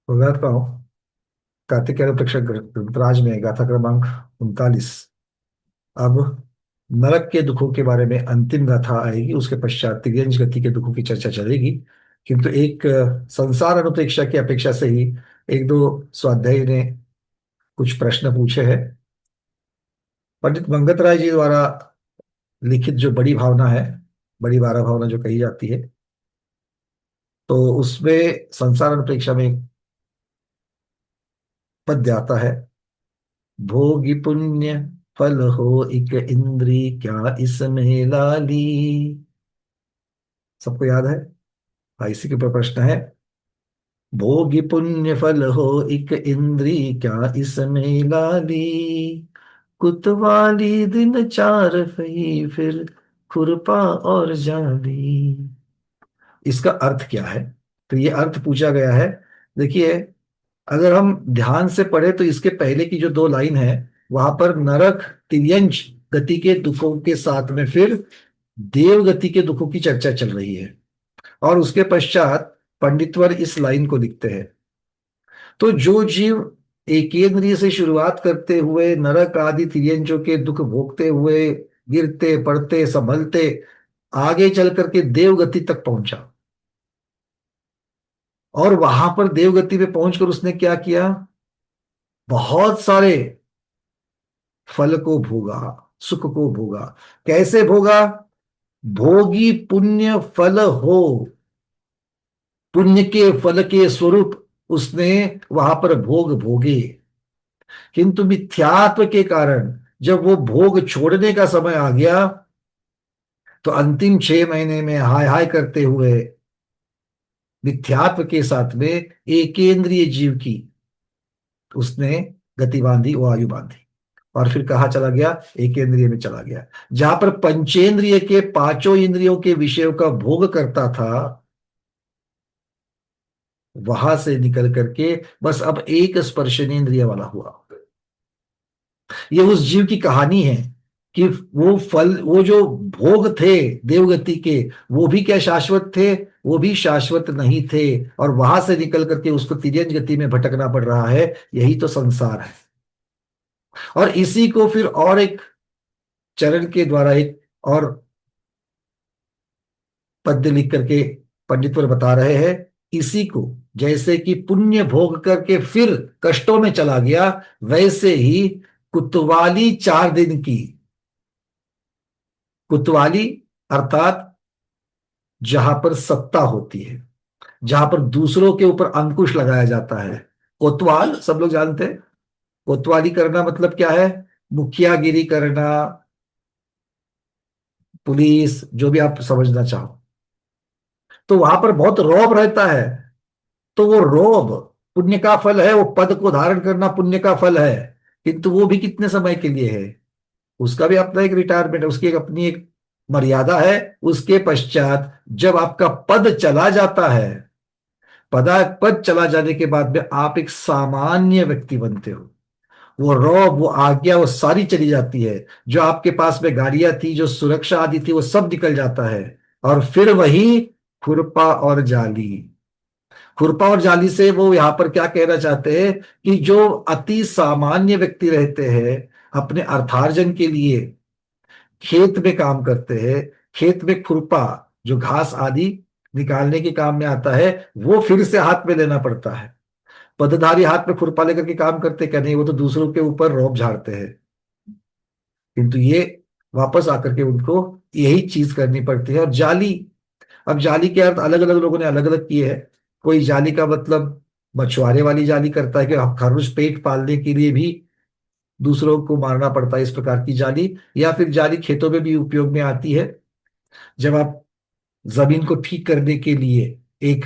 उगाता हूँ। कार्तिकेय प्रेक्षक ग्रंथराज में गाथा क्रमांक 39। अब नरक के दुखों के बारे में अंतिम गाथा आएगी, उसके पश्चात तिर्यंज गति के दुखों की चर्चा चलेगी। किंतु एक संसार अनुप्रेक्षा की अपेक्षा से ही एक दो स्वाध्यायी ने कुछ प्रश्न पूछे हैं। पंडित मंगत राय जी द्वारा लिखित जो बड़ी भावना है, बड़ी बारह भावना जो कही जाती है, तो उसमें संसार अनुप्रेक्षा में एक पद्य आता है। भोगी पुण्य फल हो इक इंद्री, क्या इसमें लाली। सबको याद है? हाँ, इसी के ऊपर प्रश्न है। भोगी पुण्य फल हो इक इंद्री, क्या इसमें लाली। कुतवाली दिन चार फही, फिर खुरपा और जाली। इसका अर्थ क्या है? तो ये अर्थ पूछा गया है। देखिए, अगर हम ध्यान से पढ़े तो इसके पहले की जो दो लाइन है, वहां पर नरक तिर्यंज गति के दुखों के साथ में फिर देव गति के दुखों की चर्चा चल रही है। और उसके पश्चात पंडितवर इस लाइन को लिखते हैं। तो जो जीव एकेंद्रिय से शुरुआत करते हुए नरक आदि तिर्यंजों के दुख भोगते हुए गिरते पड़ते संभलते आगे चल करके देव गति तक पहुंचा, और वहां पर देवगति पे पहुंचकर उसने क्या किया? बहुत सारे फल को भोगा, सुख को भोगा। कैसे भोगा? भोगी पुण्य फल हो, पुण्य के फल के स्वरूप उसने वहां पर भोग भोगे। किंतु मिथ्यात्व के कारण जब वो भोग छोड़ने का समय आ गया, तो अंतिम 6 महीने में हाय हाय करते हुए मिथ्यात्व के साथ में एकेंद्रिय जीव की उसने गति बांधी, वो आयु बांधी। और फिर कहाँ चला गया? एक इंद्रिय में चला गया। जहां पर पंचेंद्रिय के पांचों इंद्रियों के विषयों का भोग करता था, वहां से निकल करके बस अब एक स्पर्शनेन्द्रिय वाला हुआ। ये उस जीव की कहानी है कि वो फल, वो जो भोग थे देवगति के, वो भी क्या शाश्वत थे? वो भी शाश्वत नहीं थे। और वहां से निकल करके उसको तिर्यंज गति में भटकना पड़ रहा है। यही तो संसार है। और इसी को फिर और एक चरण के द्वारा एक और पद्य लिख करके पंडितवर बता रहे हैं। इसी को जैसे कि पुण्य भोग करके फिर कष्टों में चला गया, वैसे ही कुतवाली 4 दिन की, कुतवाली अर्थात जहां पर सत्ता होती है, जहां पर दूसरों के ऊपर अंकुश लगाया जाता है। कोतवाल सब लोग जानते हैं। कोतवाली करना मतलब क्या है? मुखियागिरी करना, पुलिस, जो भी आप समझना चाहो। तो वहां पर बहुत रौब रहता है। तो वो रोब पुण्य का फल है, वो पद को धारण करना पुण्य का फल है। किंतु वो भी कितने समय के लिए है? उसका भी अपना एक रिटायरमेंट है, उसकी एक अपनी एक मर्यादा है। उसके पश्चात जब आपका पद चला जाता है, पद चला जाने के बाद में आप एक सामान्य व्यक्ति बनते हो। वो रौब, वो आज्ञा, वो सारी चली जाती है। जो आपके पास में गाड़ियां थी, जो सुरक्षा आदि थी, वो सब निकल जाता है। और फिर वही खुरपा और जाली। खुरपा और जाली से वो यहां पर क्या कहना चाहते हैं कि जो अति सामान्य व्यक्ति रहते हैं, अपने अर्थार्जन के लिए खेत में काम करते हैं। खेत में खुरपा, जो घास आदि निकालने के काम में आता है, वो फिर से हाथ में लेना पड़ता है। पदधारी हाथ में खुरपा लेकर के काम करते क्या? नहीं, वो तो दूसरों के ऊपर रौब झाड़ते हैं। किंतु ये वापस आकर के उनको यही चीज करनी पड़ती है। और जाली, अब जाली के अर्थ अलग अलग लोगों ने अलग अलग किए हैं। कोई जाली का मतलब मछुआरे वाली जाली करता है कि खरगोश पेट पालने के लिए भी दूसरों को मारना पड़ता है, इस प्रकार की जाली। या फिर जाली खेतों में भी उपयोग में आती है। जब आप जमीन को ठीक करने के लिए एक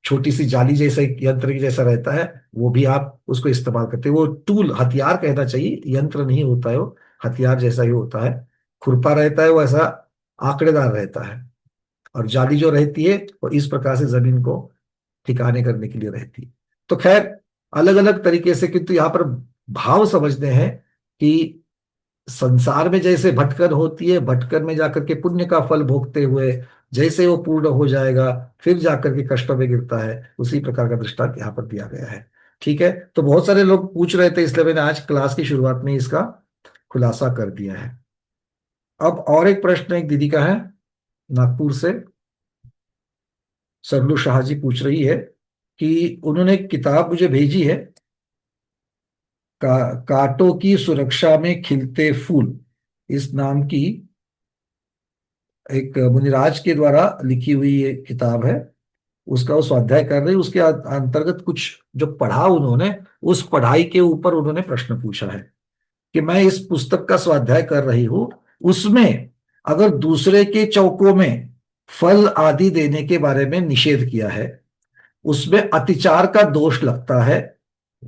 छोटी सी जाली जैसा एक यंत्र की जैसा रहता है, वो भी आप उसको इस्तेमाल करते हैं। वो टूल, हथियार कहना चाहिए, यंत्र नहीं होता है वो, हथियार जैसा ही होता है। खुरपा रहता है वो ऐसा आंकड़ेदार रहता है। और जाली जो रहती है वो इस प्रकार से जमीन को ठिकाने करने के लिए रहती है। तो खैर, अलग अलग तरीके से, किंतु यहाँ पर भाव समझते हैं कि संसार में जैसे भटकन होती है, भटकन में जाकर के पुण्य का फल भोगते हुए जैसे वो पूर्ण हो जाएगा, फिर जाकर के कष्टों में गिरता है, उसी प्रकार का दृष्टांत यहाँ पर दिया गया है। ठीक है, तो बहुत सारे लोग पूछ रहे थे, इसलिए मैंने आज क्लास की शुरुआत में इसका खुलासा कर दिया है। अब और एक प्रश्न एक दीदी का है, नागपुर से सरलू शाह जी पूछ रही है कि उन्होंने एक किताब मुझे भेजी है, कांटों की सुरक्षा में खिलते फूल, इस नाम की एक मुनिराज के द्वारा लिखी हुई ये किताब है। उसका वो स्वाध्याय कर रही, उसके अंतर्गत कुछ जो पढ़ा उन्होंने, उस पढ़ाई के ऊपर उन्होंने प्रश्न पूछा है कि मैं इस पुस्तक का स्वाध्याय कर रही हूं, उसमें अगर दूसरे के चौकों में फल आदि देने के बारे में निषेध किया है, उसमें अतिचार का दोष लगता है,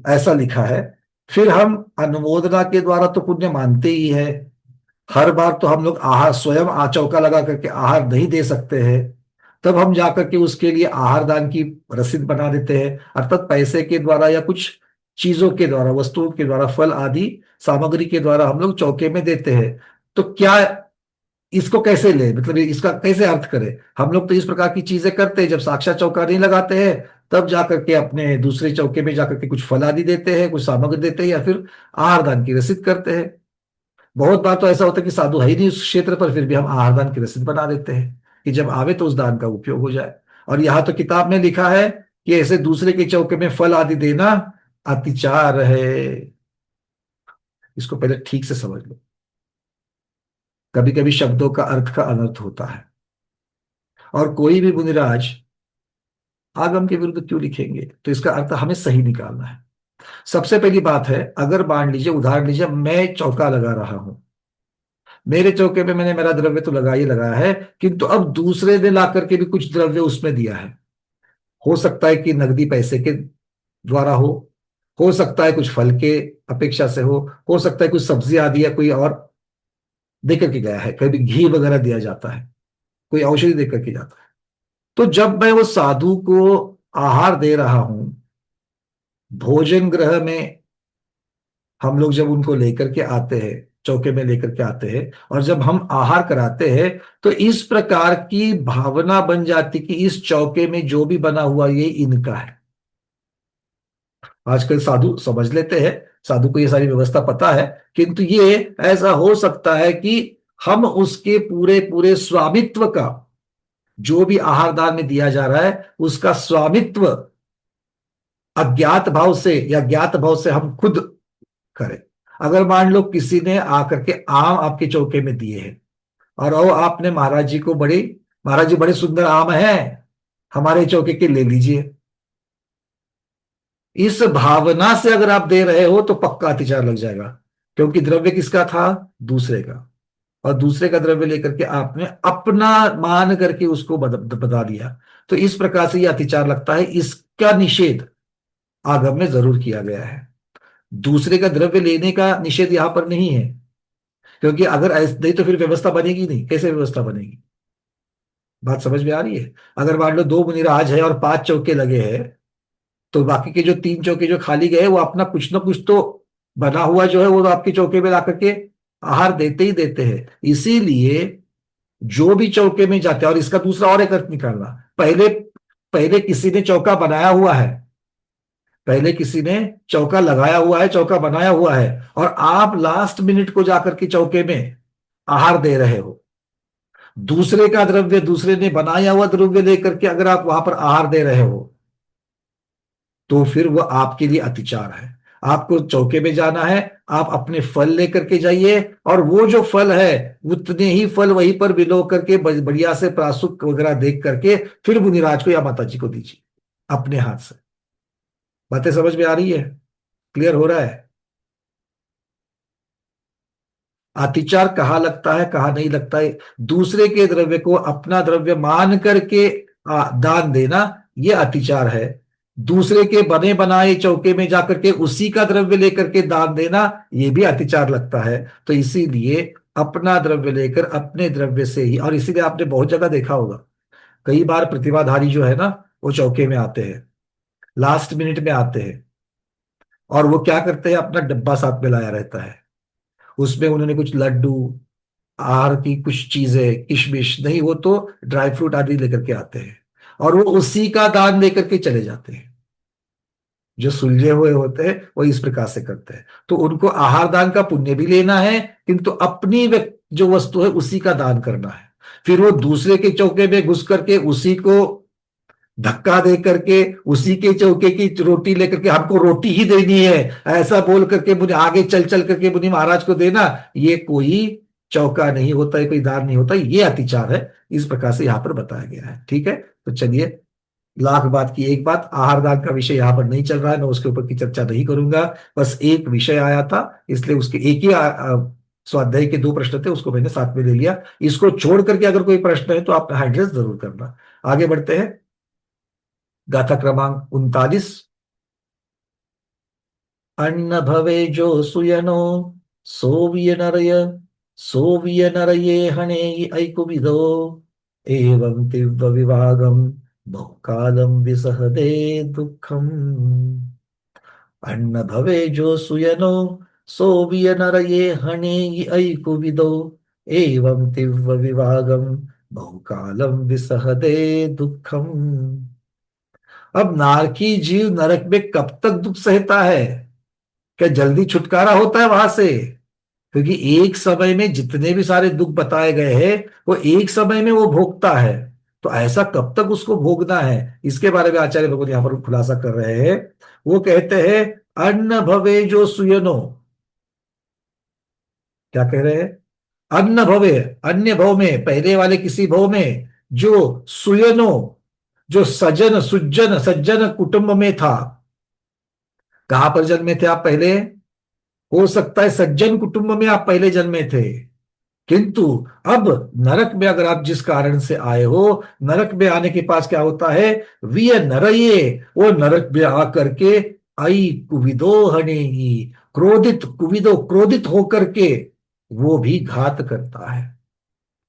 ऐसा लिखा है। फिर हम अनुमोदना के द्वारा तो पुण्य मानते ही है, हर बार तो हम लोग आहार स्वयं चौका लगा करके आहार नहीं दे सकते हैं, तब हम जाकर के उसके लिए आहार दान की रसीद बना देते हैं, अर्थात पैसे के द्वारा या कुछ चीजों के द्वारा, वस्तुओं के द्वारा, फल आदि सामग्री के द्वारा हम लोग चौके में देते हैं। तो क्या इसको कैसे ले, मतलब इसका कैसे अर्थ करें? हम लोग तो इस प्रकार की चीजें करते हैं, जब साक्षात चौका नहीं लगाते हैं तब जाकर के अपने दूसरे चौके में जाकर के कुछ फल आदि देते हैं, कुछ सामग्री देते हैं, या फिर आहार दान की रसीद करते हैं। बहुत बार तो ऐसा होता है कि साधु है ही नहीं उस क्षेत्र पर, फिर भी हम आहार दान की रसीद बना देते हैं कि जब आवे तो उस दान का उपयोग हो जाए। और यहाँ तो किताब में लिखा है कि ऐसे दूसरे के चौके में फल आदि देना अतिचार है। इसको पहले ठीक से समझ लो, कभी कभी शब्दों का अर्थ का अनर्थ होता है, और कोई भी मुनिराज आगम के विरुद्ध क्यों लिखेंगे, तो इसका अर्थ हमें सही निकालना है। सबसे पहली बात है, अगर मान लीजिए, उदाहरण लीजिए, मैं चौका लगा रहा हूं, मेरे चौके पे मैंने मेरा द्रव्य तो लगा ही लगाया है, किंतु अब दूसरे ने ला करके भी कुछ द्रव्य उसमें दिया है। हो सकता है कि नकदी पैसे के द्वारा हो सकता है कुछ फल के अपेक्षा से हो सकता है कुछ सब्जी आदि या कोई और दे करके गया है, कभी घी वगैरह दिया जाता है, कोई औषधि दे करके जाता है। तो जब मैं वो साधु को आहार दे रहा हूं, भोजन गृह में हम लोग जब उनको लेकर के आते हैं, चौके में लेकर के आते हैं, और जब हम आहार कराते हैं, तो इस प्रकार की भावना बन जाती कि इस चौके में जो भी बना हुआ ये इनका है। आजकल साधु समझ लेते हैं, साधु को ये सारी व्यवस्था पता है, किंतु ये ऐसा हो सकता है कि हम उसके पूरे पूरे स्वामित्व का, जो भी आहार दान में दिया जा रहा है उसका स्वामित्व अज्ञात भाव से या ज्ञात भाव से हम खुद करें। अगर मान लो किसी ने आकर के आम आपके चौके में दिए हैं, और वो आपने महाराज जी को बड़े, महाराज जी बड़े सुंदर आम हैं, हमारे चौके के ले लीजिए, इस भावना से अगर आप दे रहे हो तो पक्का अतिचार लग जाएगा, क्योंकि द्रव्य किसका था? दूसरे का। और दूसरे का द्रव्य लेकर के आपने अपना मान करके उसको बता दिया, तो इस प्रकार से यह अतिचार लगता है। इसका निषेध आगम में जरूर किया गया है। दूसरे का द्रव्य लेने का निषेध यहां पर नहीं है, क्योंकि अगर ऐसे नहीं तो फिर व्यवस्था बनेगी नहीं, कैसे व्यवस्था बनेगी? बात समझ में आ रही है? अगर मान लो दो मुनिराज है और 5 चौके लगे हैं, तो बाकी के जो 3 चौके जो खाली गए, वो अपना कुछ ना कुछ तो बना हुआ जो है वो तो आपके चौके में ला करके आहार देते ही देते हैं। इसीलिए जो भी चौके में जाते हैं, और इसका दूसरा और एक अर्थ निकालना, पहले पहले किसी ने चौका बनाया हुआ है, पहले किसी ने चौका लगाया हुआ है, चौका बनाया हुआ है, और आप लास्ट मिनट को जाकर के चौके में आहार दे रहे हो। दूसरे का द्रव्य, दूसरे ने बनाया हुआ द्रव्य लेकर के अगर आप वहां पर आहार दे रहे हो, तो फिर वह आपके लिए अतिचार है। आपको चौके में जाना है, आप अपने फल लेकर के जाइए, और वो जो फल है उतने ही फल वहीं पर बिलो करके बढ़िया से प्रासुक वगैरह देख करके फिर मुनिराज को या माता जी को दीजिए अपने हाथ से। बातें समझ में आ रही है? क्लियर हो रहा है? अतिचार कहाँ लगता है, कहाँ नहीं लगता है? दूसरे के द्रव्य को अपना द्रव्य मान करके दान देना, यह अतिचार है। दूसरे के बने बनाए चौके में जाकर के उसी का द्रव्य लेकर के दान देना, यह भी अतिचार लगता है। तो इसीलिए अपना द्रव्य लेकर अपने द्रव्य से ही, और इसीलिए आपने बहुत जगह देखा होगा, कई बार प्रतिभाधारी जो है ना, वो चौके में आते हैं, लास्ट मिनट में आते हैं, और वो क्या करते हैं, अपना डब्बा साथ में लाया रहता है, उसमें उन्होंने कुछ लड्डू, आहार की कुछ चीजें, किशमिश नहीं, वो तो ड्राई फ्रूट आदि लेकर के आते हैं, और वो उसी का दान लेकर के चले जाते हैं। जो सुलझे हुए होते हैं वो इस प्रकार से करते हैं, तो उनको आहार दान का पुण्य भी लेना है, किंतु अपनी जो वस्तु है उसी का दान करना है। फिर वो दूसरे के चौके में घुस करके उसी को धक्का दे करके उसी के चौके की रोटी लेकर के हमको रोटी ही देनी है, ऐसा बोल करके मुझे आगे चल चल करके मुनि महाराज को देना, ये कोई चौका नहीं होता है, कोई दान नहीं होता, ये अतिचार है। इस प्रकार से यहाँ पर बताया गया है। ठीक है, तो चलिए, लाख बात की एक बात, आहार दान का विषय यहाँ पर नहीं चल रहा है, मैं उसके ऊपर की चर्चा नहीं करूंगा। बस एक विषय आया था, इसलिए उसके एक ही स्वाध्याय के दो प्रश्न थे, उसको मैंने साथ में ले लिया। इसको छोड़ करके अगर कोई प्रश्न है तो आप हैंड रेज जरूर करना। आगे बढ़ते हैं। गाथा क्रमांक 39। अन्न भवे जो सुयनो सोविय नरय, सोविय नरये हणे ऐकुविदो, एवं तीव्र विभागम बहुकालम विसहदे दुःखम। अन्न भवे जो सुयनो सोविय नरये हणे ऐकुविदो, एवं तीव्र विभागम बहुकालम विसहदे दुःखम। अब नारकी जीव नरक में कब तक दुख सहता है? क्या जल्दी छुटकारा होता है वहां से? क्योंकि एक समय में जितने भी सारे दुख बताए गए हैं वो एक समय में वो भोगता है, तो ऐसा कब तक उसको भोगना है, इसके बारे में आचार्य भगवत यहां पर खुलासा कर रहे हैं। वो कहते हैं, अन्न भवे जो सुयनो, क्या कह रहे हैं? अन्न भवे, अन्य भव में, पहले वाले किसी भव में, जो सुयनो, जो सज्जन सुज्जन सज्जन कुटुंब में था। कहां पर जन्मे थे आप पहले? हो सकता है सज्जन कुटुंब में आप पहले जन्मे थे, किंतु अब नरक में अगर आप जिस कारण से आए हो, नरक में आने के पास क्या होता है? विय नरये, वो नरक में आकर के आई कुविदो हनेगी, क्रोधित, कुविदो क्रोधित होकर के वो भी घात करता है।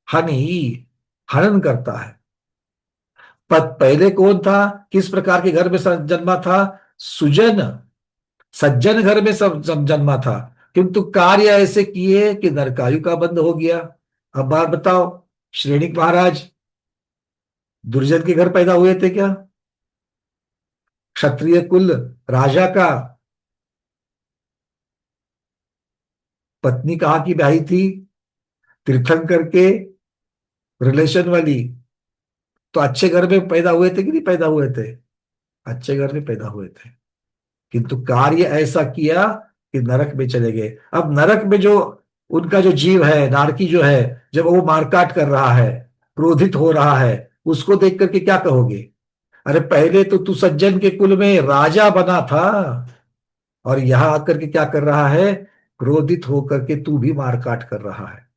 हनि, हनन करता है। पहले कौन था, किस प्रकार के घर में जन्मा था? सुजन, सज्जन घर में सब जन्मा था, किंतु कार्य ऐसे किए कि नरकायु का बंद हो गया। अब बात बताओ, श्रेणिक महाराज दुर्जन के घर पैदा हुए थे क्या? क्षत्रिय कुल राजा का पत्नी कहाँ की ब्याही थी? तीर्थंकर के रिलेशन वाली। तो अच्छे घर में पैदा हुए थे कि नहीं पैदा हुए थे? अच्छे घर में पैदा हुए थे, किंतु कार्य ऐसा किया कि नरक में चले गए। अब नरक में जो उनका जो जीव है, नारकी जो है, जब वो मारकाट कर रहा है, क्रोधित हो रहा है, उसको देख करके क्या कहोगे? अरे पहले तो तू सज्जन के कुल में राजा बना था, और यहां आकर के क्या कर रहा है? क्रोधित होकर के तू भी मारकाट कर रहा है।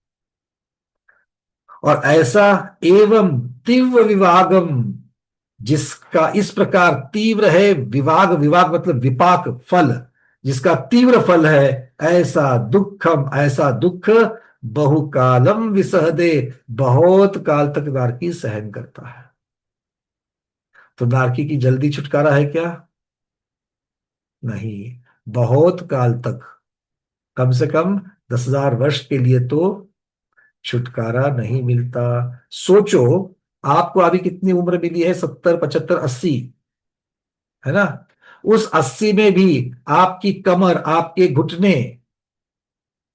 और ऐसा एवं तीव्र विवागम, जिसका इस प्रकार तीव्र है विवाग, विवाग मतलब विपाक फल, जिसका तीव्र फल है, ऐसा दुखम, ऐसा दुख बहुकालम विसहदे, बहुत काल तक नारकी सहन करता है। तो नारकी की जल्दी छुटकारा है क्या? नहीं, बहुत काल तक, कम से कम 10,000 वर्ष के लिए तो छुटकारा नहीं मिलता। सोचो, आपको अभी कितनी उम्र मिली है? 70, 75, 80, है ना? उस 80 में भी आपकी कमर, आपके घुटने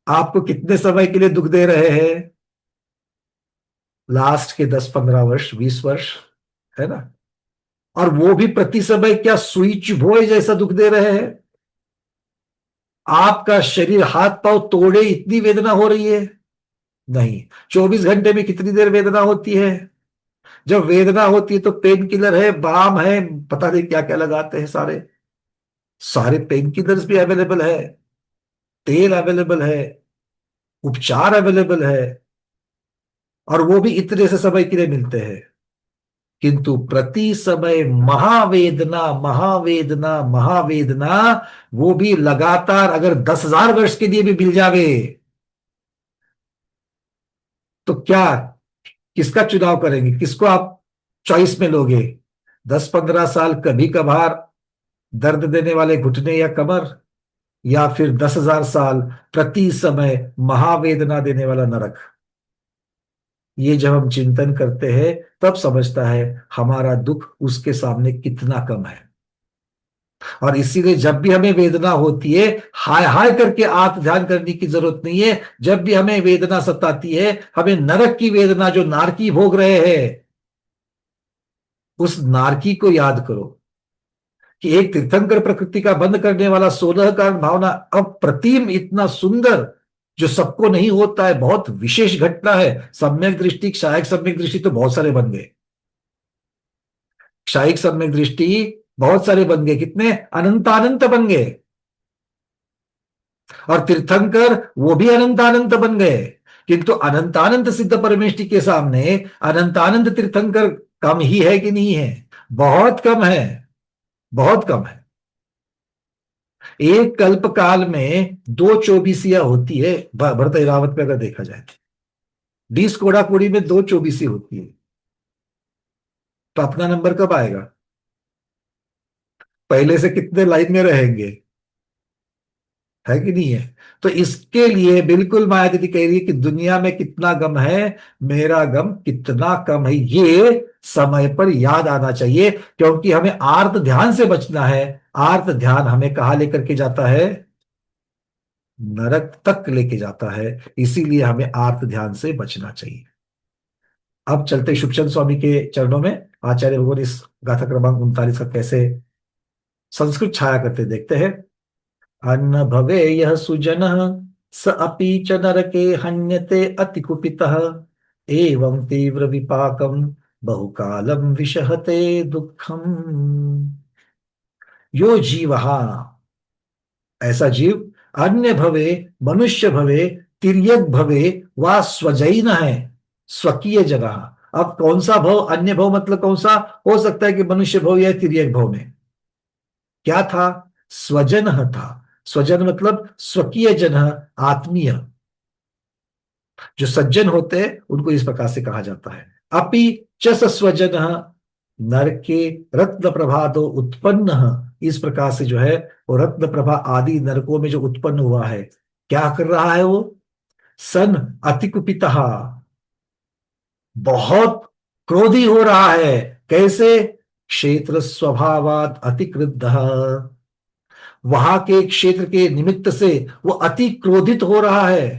आपको कितने समय के लिए दुख दे रहे हैं? लास्ट के 10, 15 वर्ष, 20 वर्ष, है ना? और वो भी प्रति समय क्या सुई चुभोए जैसा दुख दे रहे हैं? आपका शरीर हाथ पांव तोड़े इतनी वेदना हो रही है? नहीं। 24 घंटे में कितनी देर वेदना होती है? जब वेदना होती है तो पेन किलर है, बाम है, पता नहीं क्या क्या लगाते हैं, सारे सारे पेन किलर्स भी अवेलेबल है, तेल अवेलेबल है, उपचार अवेलेबल है, और वो भी इतने से समय के लिए मिलते हैं, किंतु प्रति समय महावेदना, महावेदना, महावेदना, वो भी लगातार, अगर 10,000 वर्ष के लिए भी मिल जावे तो क्या, किसका चुनाव करेंगे? किसको आप चॉइस में लोगे? 10, 15 साल कभी कभार दर्द देने वाले घुटने या कमर, या फिर 10,000 साल प्रति समय महावेदना देने वाला नरक। ये जब हम चिंतन करते हैं तब समझता है हमारा दुख उसके सामने कितना कम है। और इसीलिए जब भी हमें वेदना होती है, हाय हाय करके आत्म ध्यान करने की जरूरत नहीं है। जब भी हमें वेदना सताती है, हमें नरक की वेदना जो नारकी भोग रहे हैं उस नारकी को याद करो कि एक तीर्थंकर प्रकृति का बंध करने वाला 16 कारण भावना अप्रतिम, इतना सुंदर, जो सबको नहीं होता है, बहुत विशेष घटना है। सम्यक दृष्टि, क्षायक सम्यक दृष्टि तो बहुत सारे बन गए। क्षायिक सम्यक दृष्टि बहुत सारे बन गए, कितने अनंतानंत बन गए। और तीर्थंकर वो भी अनंतानंत बन गए। किंतु अनंतानंत सिद्ध परमेष्टि के सामने अनंतानंत तीर्थंकर कम ही है कि नहीं है? बहुत कम है, बहुत कम है। एक कल्प काल में 2 24 होती है भरत ऐरावत में, अगर देखा जाए तो 20 कोड़ा कोड़ी में 2 24 होती है। तो अपना नंबर कब आएगा? पहले से कितने लाइन में रहेंगे? है कि नहीं है? तो इसके लिए बिल्कुल माया दीदी कह रही है कि दुनिया में कितना गम है, मेरा गम कितना कम है, ये समय पर याद आना चाहिए। क्योंकि हमें आर्त ध्यान से बचना है। आर्त ध्यान हमें कहाँ लेकर के जाता है? नरक तक लेके जाता है। इसीलिए हमें आर्त ध्यान से बचना चाहिए। अब चलते शुभचंद स्वामी के चरणों में। आचार्य भगवान इस गाथा क्रमांक 39 का कैसे संस्कृत छाया करते देखते हैं। अन्न भवे यह सुजन, स अपि च नरके हन्यते अति कुपितः, एवं तीव्र विपाकम बहुकालम विषहते दुखम। यो जीव, ऐसा जीव, अन्य भवे, मनुष्य भवे, तिर्यक भवे, वा स्वजैन है, स्वकीय जगह। अब कौन सा भव? अन्य भव मतलब कौन सा? हो सकता है कि मनुष्य भव या तिर्यक भव में क्या था? स्वजन था। स्वजन मतलब स्वकीय जन, आत्मीय। जो सज्जन होते हैं उनको इस प्रकार से कहा जाता है। अपि च स्वजन, नर के रत्न प्रभा दो उत्पन्न, इस प्रकार से जो है वो रत्न प्रभा आदि नरकों में जो उत्पन्न हुआ है, क्या कर रहा है वो? सन अतिकुपिता, बहुत क्रोधी हो रहा है। कैसे? क्षेत्र स्वभावात अतिक्रुद्ध, वहां के क्षेत्र के निमित्त से वो अति क्रोधित हो रहा है।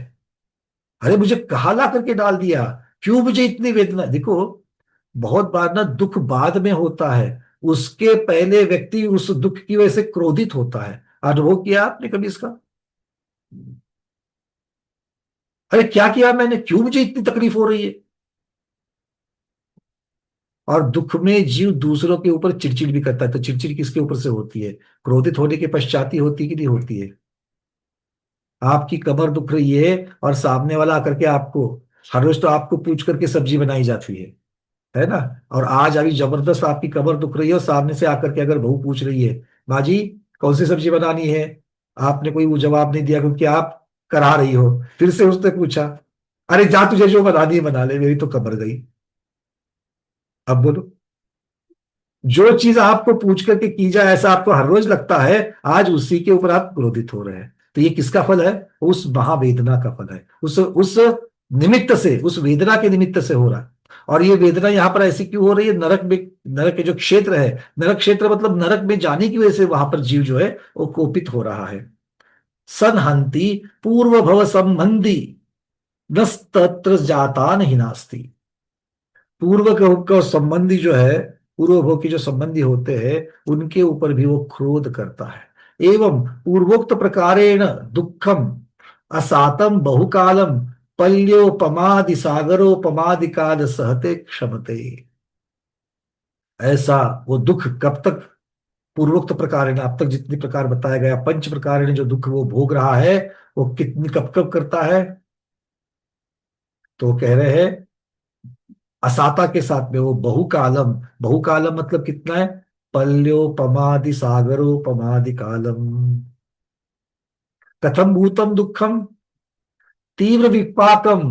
अरे मुझे कहाँ ला करके डाल दिया, क्यों मुझे इतनी वेदना? देखो, बहुत बार ना दुख बाद में होता है, उसके पहले व्यक्ति उस दुख की वजह से क्रोधित होता है। अनुभव किया आपने कभी इसका? अरे क्या किया मैंने, क्यों मुझे इतनी तकलीफ हो रही है? और दुख में जीव दूसरों के ऊपर चिड़चिड़ भी करता है। तो चिड़चिड़ किसके ऊपर से होती है? क्रोधित होने के पश्चात ही होती है कि नहीं होती है? आपकी कमर दुख रही है और सामने वाला आकर के आपको, हर रोज तो आपको पूछ करके सब्जी बनाई जाती है ना? और आज अभी जबरदस्त आपकी कमर दुख रही है और सामने से आकर के अगर बहू पूछ रही है, बाजी कौन सी सब्जी बनानी है, आपने कोई वो जवाब नहीं दिया क्योंकि आप करा रही हो। फिर से उसने पूछा, अरे जा तुझे जो बनानी है बना ले, मेरी तो कमर गई। अब बोलो, जो चीज आपको पूछ करके की जाए ऐसा आपको हर रोज लगता है, आज उसी के ऊपर आप क्रोधित हो रहे हैं। तो ये किसका फल है? उस महावेदना का फल है। उस निमित्त से, उस वेदना के निमित्त से हो रहा है। और ये वेदना यहां पर ऐसी क्यों हो रही है? नरक में, नरक के जो क्षेत्र है, नरक क्षेत्र मतलब नरक में जाने की वजह से वहां पर जीव जो है वो कोपित हो रहा है। संहंति पूर्व भव संबंधी, नस्तत्र जाता नहीं नास्ती। पूर्व का संबंधी जो है, पूर्व भोग के जो संबंधी होते हैं उनके ऊपर भी वो क्रोध करता है। एवं पूर्वोक्त प्रकारेण दुखम असातम बहुकालम पल्योपमादि सागरोपमादि काल सहते क्षमते। ऐसा वो दुख कब तक? पूर्वोक्त प्रकार है ना, अब तक जितनी प्रकार बताया गया, पंच प्रकार ने जो दुख वो भोग रहा है, वो कितनी कब कब करता है? तो कह रहे हैं असाता के साथ में वो बहुकालम। बहुकालम मतलब कितना है? पल्योपमादि सागरोपमादि कालम। कथम भूतम दुखम? तीव्र विपाकम।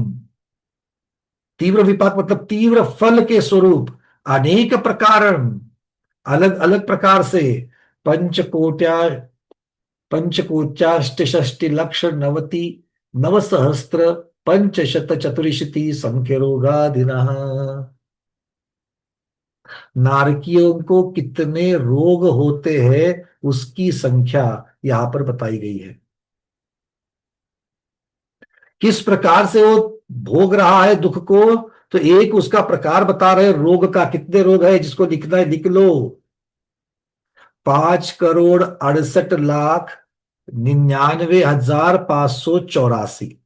तीव्र विपाक मतलब तीव्र फल के स्वरूप, अनेक प्रकार, अलग अलग प्रकार से, पंचकोट्या पंचकोचाष्टषष्टि लक्ष नवति नवसहस्त्र पंचशत चतुरिशति संख्य रोगादिनः। नारकियों को कितने रोग होते हैं उसकी संख्या यहां पर बताई गई है। किस प्रकार से वो भोग रहा है दुख को, तो एक उसका प्रकार बता रहे, रोग का कितने रोग है, जिसको लिखना है लिख लो। 5,68,99,584।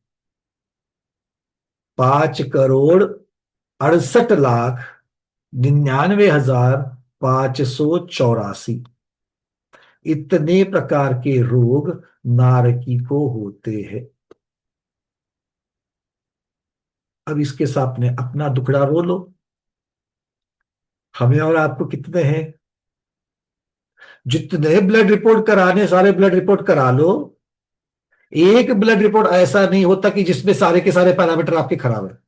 5,68,99,584। इतने प्रकार के रोग नारकी को होते हैं। अब इसके सामने अपना दुखड़ा रो लो। हमें और आपको कितने हैं? जितने ब्लड रिपोर्ट कराने सारे ब्लड रिपोर्ट करा लो। एक ब्लड रिपोर्ट ऐसा नहीं होता कि जिसमें सारे के सारे पैरामीटर आपके खराब है।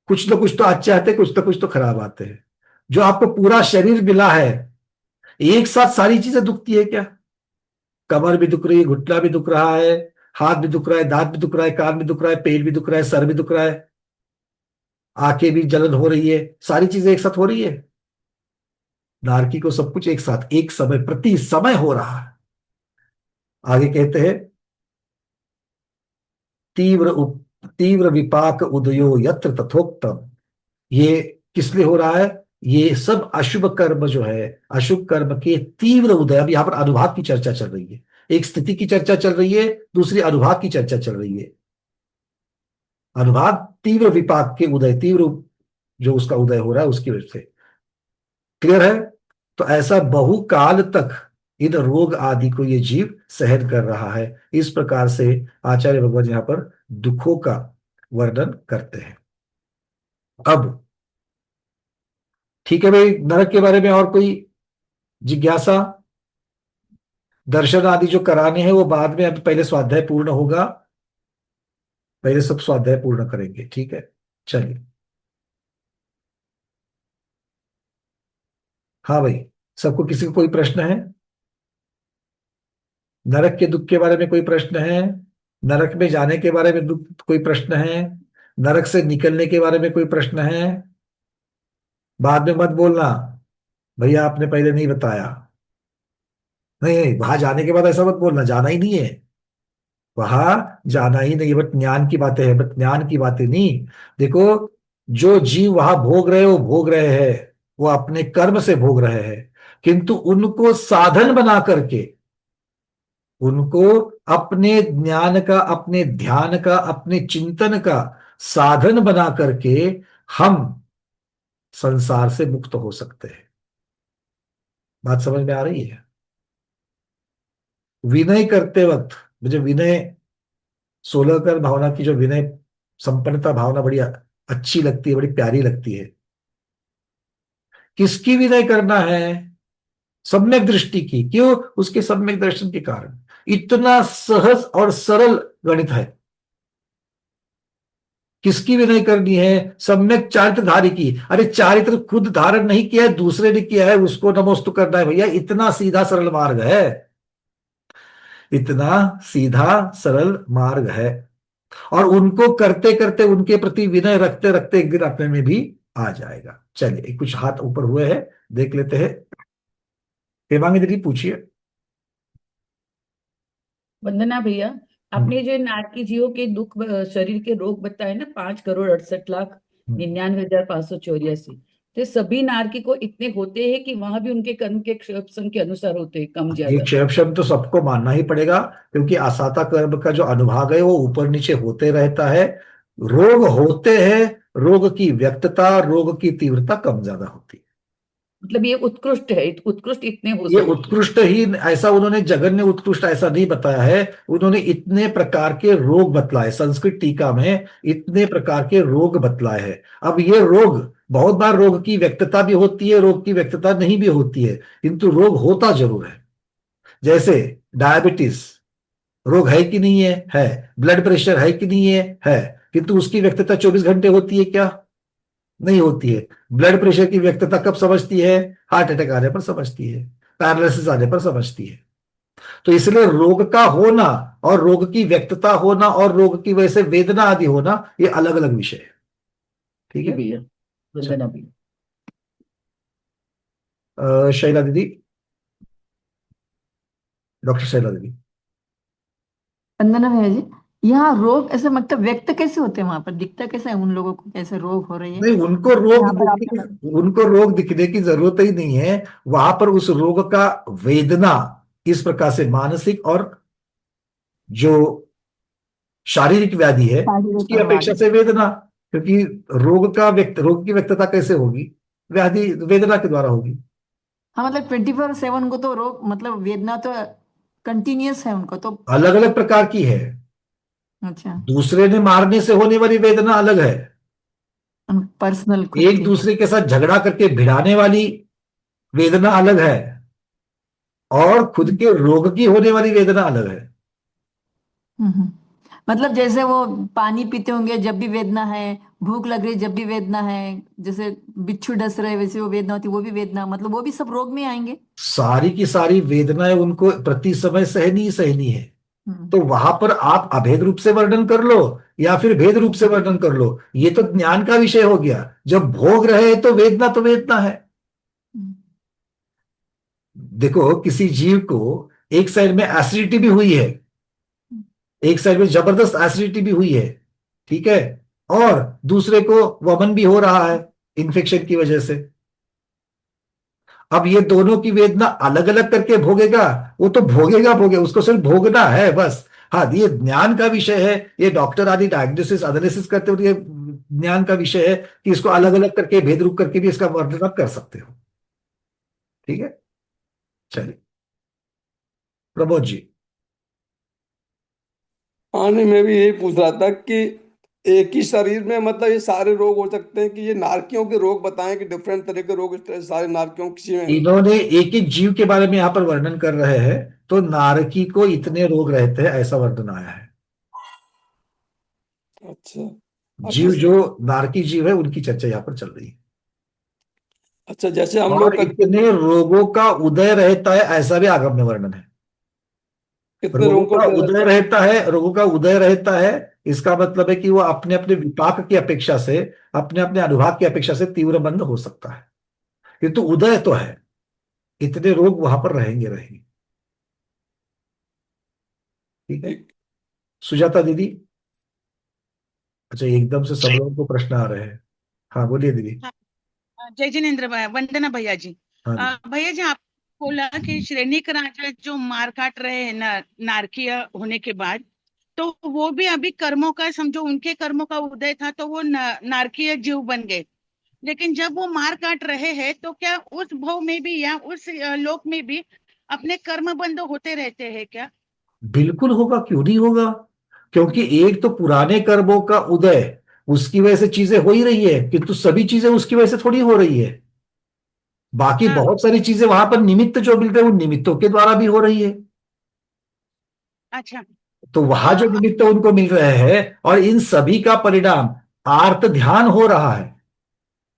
कुछ तो अच्छे आते हैं, कुछ तो खराब आते हैं। जो आपको पूरा शरीर मिला है, एक साथ सारी चीजें दुखती है क्या? कमर भी दुख रही है, घुटना भी दुख रहा है, हाथ भी दुख रहा है, दांत भी दुख रहा है, कान भी दुख रहा है, पेट भी दुख रहा है, सर भी दुख रहा है, आंखें भी जलन हो रही है, सारी चीजें एक साथ हो रही है। नारकी को सब कुछ एक साथ एक समय प्रति समय हो रहा है। आगे कहते हैं, तीव्र तीव्र विपाक उदयो यत्र तथोक्तम। ये किस लिए हो रहा है? ये सब अशुभ कर्म जो है, अशुभ कर्म के तीव्र उदय। अब यहां पर अनुभाग की चर्चा चल रही है। एक स्थिति की चर्चा चल रही है, दूसरी अनुभाग की चर्चा चल रही है। अनुभाग तीव्र विपाक के उदय, तीव्र जो उसका उदय हो रहा है उसकी वजह से। क्लियर है? तो ऐसा बहुकाल तक इन रोग आदि को ये जीव सहन कर रहा है। इस प्रकार से आचार्य भगवान यहां पर दुखों का वर्णन करते हैं। अब ठीक है भाई, नरक के बारे में और कोई जिज्ञासा? दर्शन आदि जो कराने हैं वो बाद में, अब पहले स्वाध्याय पूर्ण होगा। पहले सब स्वाध्याय पूर्ण करेंगे, ठीक है? चलिए। हाँ भाई, सबको किसी को कोई प्रश्न है? नरक के दुख के बारे में कोई प्रश्न है? नरक में जाने के बारे में दुख कोई प्रश्न है? नरक से निकलने के बारे में कोई प्रश्न है? बाद में मत बोलना भैया आपने पहले नहीं बताया। नहीं नहीं, वहां जाने के बाद ऐसा मत बोलना, जाना ही नहीं है। वहां जाना ही नहीं है, बट ज्ञान की बातें हैं, बट ज्ञान की बातें नहीं। देखो, जो जीव वहां भोग रहे, वो भोग रहे हैं, वो अपने कर्म से भोग रहे हैं। किंतु उनको साधन बना करके, उनको अपने ज्ञान का, अपने ध्यान का, अपने चिंतन का साधन बना करके हम संसार से मुक्त हो सकते हैं। बात समझ में आ रही है? विनय करते वक्त मुझे विनय, 16 भावना की जो विनय संपन्नता भावना बड़ी अच्छी लगती है, बड़ी प्यारी लगती है। किसकी विनय करना है? सम्यक दृष्टि की। क्यों? उसके सम्यक दर्शन के कारण। इतना सहज और सरल गणित है। किसकी विनय करनी है? सम्यक चारित्रधारी की। अरे चारित्र खुद धारण नहीं किया है, दूसरे ने किया है, उसको नमोस्तु करना है भैया। इतना सीधा सरल मार्ग है, इतना सीधा सरल मार्ग है। और उनको करते करते, उनके प्रति विनय रखते रखते एक दिन अपने में भी आ जाएगा। चलिए, कुछ हाथ ऊपर हुए हैं, देख लेते हैं। हेमांगी दीदी पूछिए। वंदना भैया, हम्म। आपने जो नारकी जीवों के दुख शरीर के रोग बताए ना, 5,68,99,584। तो ये सभी नारकी को इतने होते हैं कि वहां भी उनके कर्म के क्षण के अनुसार होते हैं, कम ये ज्यादा? क्षय तो सबको मानना ही पड़ेगा, क्योंकि आसाता कर्म का जो अनुभाग है वो ऊपर नीचे होते रहता है। रोग होते हैं, रोग की व्यक्तता, रोग की तीव्रता कम ज्यादा होती है। मतलब ये उत्कृष्ट है, उत्कृष्ट इतने हो ये सकते हैं? उत्कृष्ट ही ऐसा उन्होंने, जगन्य उत्कृष्ट ऐसा नहीं बताया है। उन्होंने इतने प्रकार के रोग बतलाए, संस्कृत टीका में इतने प्रकार के रोग बतलाए हैं। अब ये रोग, बहुत बार रोग की व्यक्तता भी होती है, रोग की व्यक्तता नहीं भी होती है, किंतु रोग होता जरूर है। जैसे डायबिटीज रोग है कि नहीं है? है। ब्लड प्रेशर है कि नहीं है? है। किंतु उसकी व्यक्तता 24 घंटे होती है क्या? नहीं होती है। ब्लड प्रेशर की व्यक्तता कब समझती है? हार्ट अटैक आने पर समझती है, पैरालिसिस आने पर समझती है। तो इसलिए रोग का होना और रोग की व्यक्तता होना और रोग की वजह से वेदना आदि होना, ये अलग अलग विषय है। ठीक जी है। भैया, चलो, वंदना भैया। शैला दीदी, डॉक्टर शैला दीदी। वंदना भैया जी, यहाँ रोग ऐसे मतलब व्यक्त कैसे होते हैं, वहां पर दिखता कैसे है उन लोगों को, कैसे रोग हो रही है नहीं, यहाँ पर आपने उनको रोग दिखने की जरूरत ही नहीं है। वहां पर उस रोग का वेदना इस प्रकार से मानसिक और जो शारीरिक व्याधि है शारीरिक उसकी और अपेक्षा वादी। से वेदना, क्योंकि रोग की व्यक्तता कैसे होगी, व्याधि वेदना के द्वारा होगी। हाँ मतलब 24/7 उनको तो रोग मतलब वेदना तो कंटिन्यूअस है उनको तो। अलग अलग प्रकार की है। अच्छा। दूसरे ने मारने से होने वाली वेदना अलग है। पर्सनल खुद एक की। दूसरे के साथ झगड़ा करके भिड़ाने वाली वेदना अलग है, और खुद के रोग की होने वाली वेदना अलग है। हम्म। मतलब जैसे वो पानी पीते होंगे जब भी वेदना है, भूख लग रही जब भी वेदना है, जैसे बिच्छू डस रहे वैसे वो वेदना होती, वो भी वेदना, मतलब वो भी सब रोग में आएंगे। सारी की सारी वेदनाएं उनको प्रति समय सहनी ही सहनी है। हम्म। तो वहां पर आप अभेद रूप से वर्णन कर लो या फिर भेद रूप से वर्णन कर लो, ये तो ज्ञान का विषय हो गया। जब भोग रहे तो वेदना है। हम्म। देखो, किसी जीव को एक साइड में एसिडिटी भी हुई है, एक साइड में जबरदस्त एसिडिटी भी हुई है, ठीक है, और दूसरे को वमन भी हो रहा है इन्फेक्शन की वजह से। अब ये दोनों की वेदना अलग अलग करके भोगेगा, वो तो भोगेगा, उसको सिर्फ भोगना है बस। हाँ, ये ज्ञान का विषय है। ये डॉक्टर आदि डायग्नोसिस एनालिसिस करते हो, ये ज्ञान का विषय है कि इसको अलग अलग करके भेद रूप करके भी इसका वर्णन आप कर सकते हो। ठीक है। चलिए, प्रमोद जी। हाँ नहीं, मैं भी यही पूछ रहा था कि एक ही शरीर में मतलब ये सारे रोग हो सकते हैं, कि ये नारकियों के रोग बताएं कि डिफरेंट तरह के रोग इस तरह से सारे नारकियों किसी में। इन्होंने एक एक जीव के बारे में यहां पर वर्णन कर रहे हैं, तो नारकी को इतने रोग रहते हैं ऐसा वर्णन आया है। अच्छा अच्छा। जीव जो नारकी जीव है उनकी चर्चा यहां पर चल रही है। अच्छा जैसे हम और लोग का इतने रोगों का उदय रहता है ऐसा भी आगम में वर्णन है। कितने रोगों को उदय रहता है? रोगों का उदय रहता है। इसका मतलब है कि वो अपने अपने विपाक की अपेक्षा से, अपने अपने अनुभाग की अपेक्षा से तीव्र मंद हो सकता है, किंतु उदय तो है। इतने रोग वहां पर रहेंगे रहेंगे। ठीक है। ठीक। सुजाता दीदी। अच्छा, एकदम से सब लोगों को प्रश्न आ रहे हैं। हाँ, बोलिए दीदी। हाँ, जय जिनेन्द्र भैया, वंदना भैया जी। हाँ जी। भैया जी, आप बोला कि श्रेणिक राजा जो मार काट रहे हैं नारकीय होने के बाद, तो वो भी अभी कर्मों का समझो, उनके कर्मों का उदय था तो वो नारकीय जीव बन गए। लेकिन जब वो मार काट रहे हैं तो क्या उस भव में भी या उस लोक में भी अपने कर्म बंद होते रहते हैं क्या? बिल्कुल होगा, क्यों नहीं होगा। क्योंकि एक तो पुराने कर्मों का उदय, उसकी वजह से चीजें हो ही रही है, किंतु सभी चीजें उसकी वजह से थोड़ी हो रही है। बाकी हाँ। बहुत सारी चीजें वहां पर निमित्त जो मिल रहे हैं उन निमित्तों के द्वारा भी हो रही है। अच्छा। तो वहां जो निमित्त उनको मिल रहे हैं, और इन सभी का परिणाम आर्त ध्यान हो रहा है।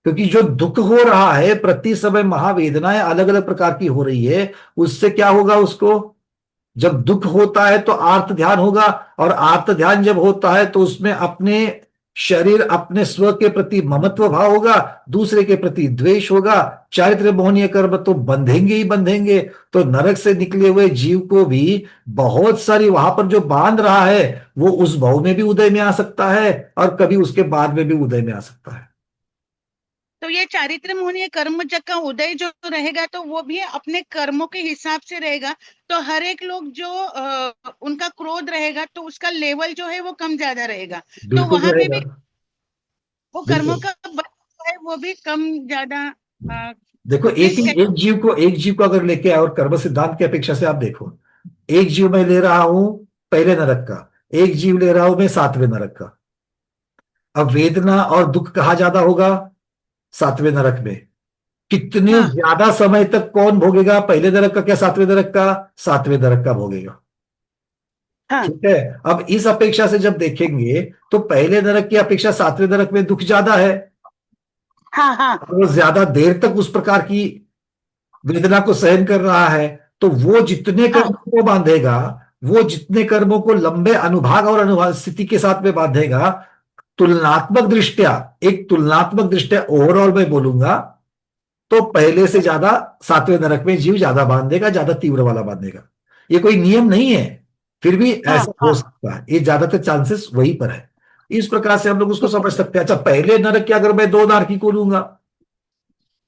क्योंकि जो दुख हो रहा है, प्रति समय महावेदनाएं अलग अलग प्रकार की हो रही है, उससे क्या होगा उसको। जब दुख होता है तो आर्त ध्यान होगा, और आर्त ध्यान जब होता है तो उसमें अपने शरीर, अपने स्व के प्रति ममत्व भाव होगा, दूसरे के प्रति द्वेष होगा। चारित्र मोहनीय कर्म तो बंधेंगे ही बंधेंगे। तो नरक से निकले हुए जीव को भी बहुत सारी वहां पर जो बांध रहा है, वो उस भाव में भी उदय में आ सकता है, और कभी उसके बाद में भी उदय में आ सकता है। तो ये चारित्र मुनि कर्म जग का उदय जो रहेगा तो वो भी अपने कर्मों के हिसाब से रहेगा। तो हर एक लोग जो उनका क्रोध रहेगा तो उसका लेवल जो है वो कम ज्यादा रहेगा। तो बिल्कुल वहां पे रहेगा। भी वो कर्मों बिल्कुल। का बल जो है वो भी कम ज्यादा देखो, जिस एक जीव को अगर लेके आओ, और कर्म सिद्धांत की अपेक्षा से आप देखो, एक जीव मैं ले रहा हूं पहले नरक का, एक जीव ले रहा हूं मैं सातवें नरक का। अब वेदना और दुख कहाँ ज्यादा होगा, सातवें नरक में। कितने हाँ ज्यादा समय तक कौन भोगेगा, पहले नरक का क्या सातवें नरक का, सातवें नरक का भोगेगा। हाँ ठीक है। अब इस अपेक्षा से जब देखेंगे तो पहले नरक की अपेक्षा सातवें नरक में दुख ज्यादा है। हाँ हाँ वो ज्यादा देर तक उस प्रकार की वेदना को सहन कर रहा है। तो वो जितने हाँ कर्मों को बांधेगा, वो जितने कर्मों को लंबे अनुभाग और अनुभाग स्थिति के साथ में बांधेगा, तुलनात्मक दृष्टया, एक तुलनात्मक दृष्टया ओवरऑल मैं बोलूंगा, तो पहले से ज्यादा सातवें नरक में जीव ज्यादा बांधेगा, ज्यादा तीव्र वाला बांधेगा। ये कोई नियम नहीं है, फिर भी हाँ ऐसा हो हाँ सकता है, ये ज्यादातर चांसेस वहीं पर है। इस प्रकार से हम लोग उसको ठीक है। समझ सकते हैं। अच्छा, पहले नरक के अगर मैं दो नारकी को लूंगा,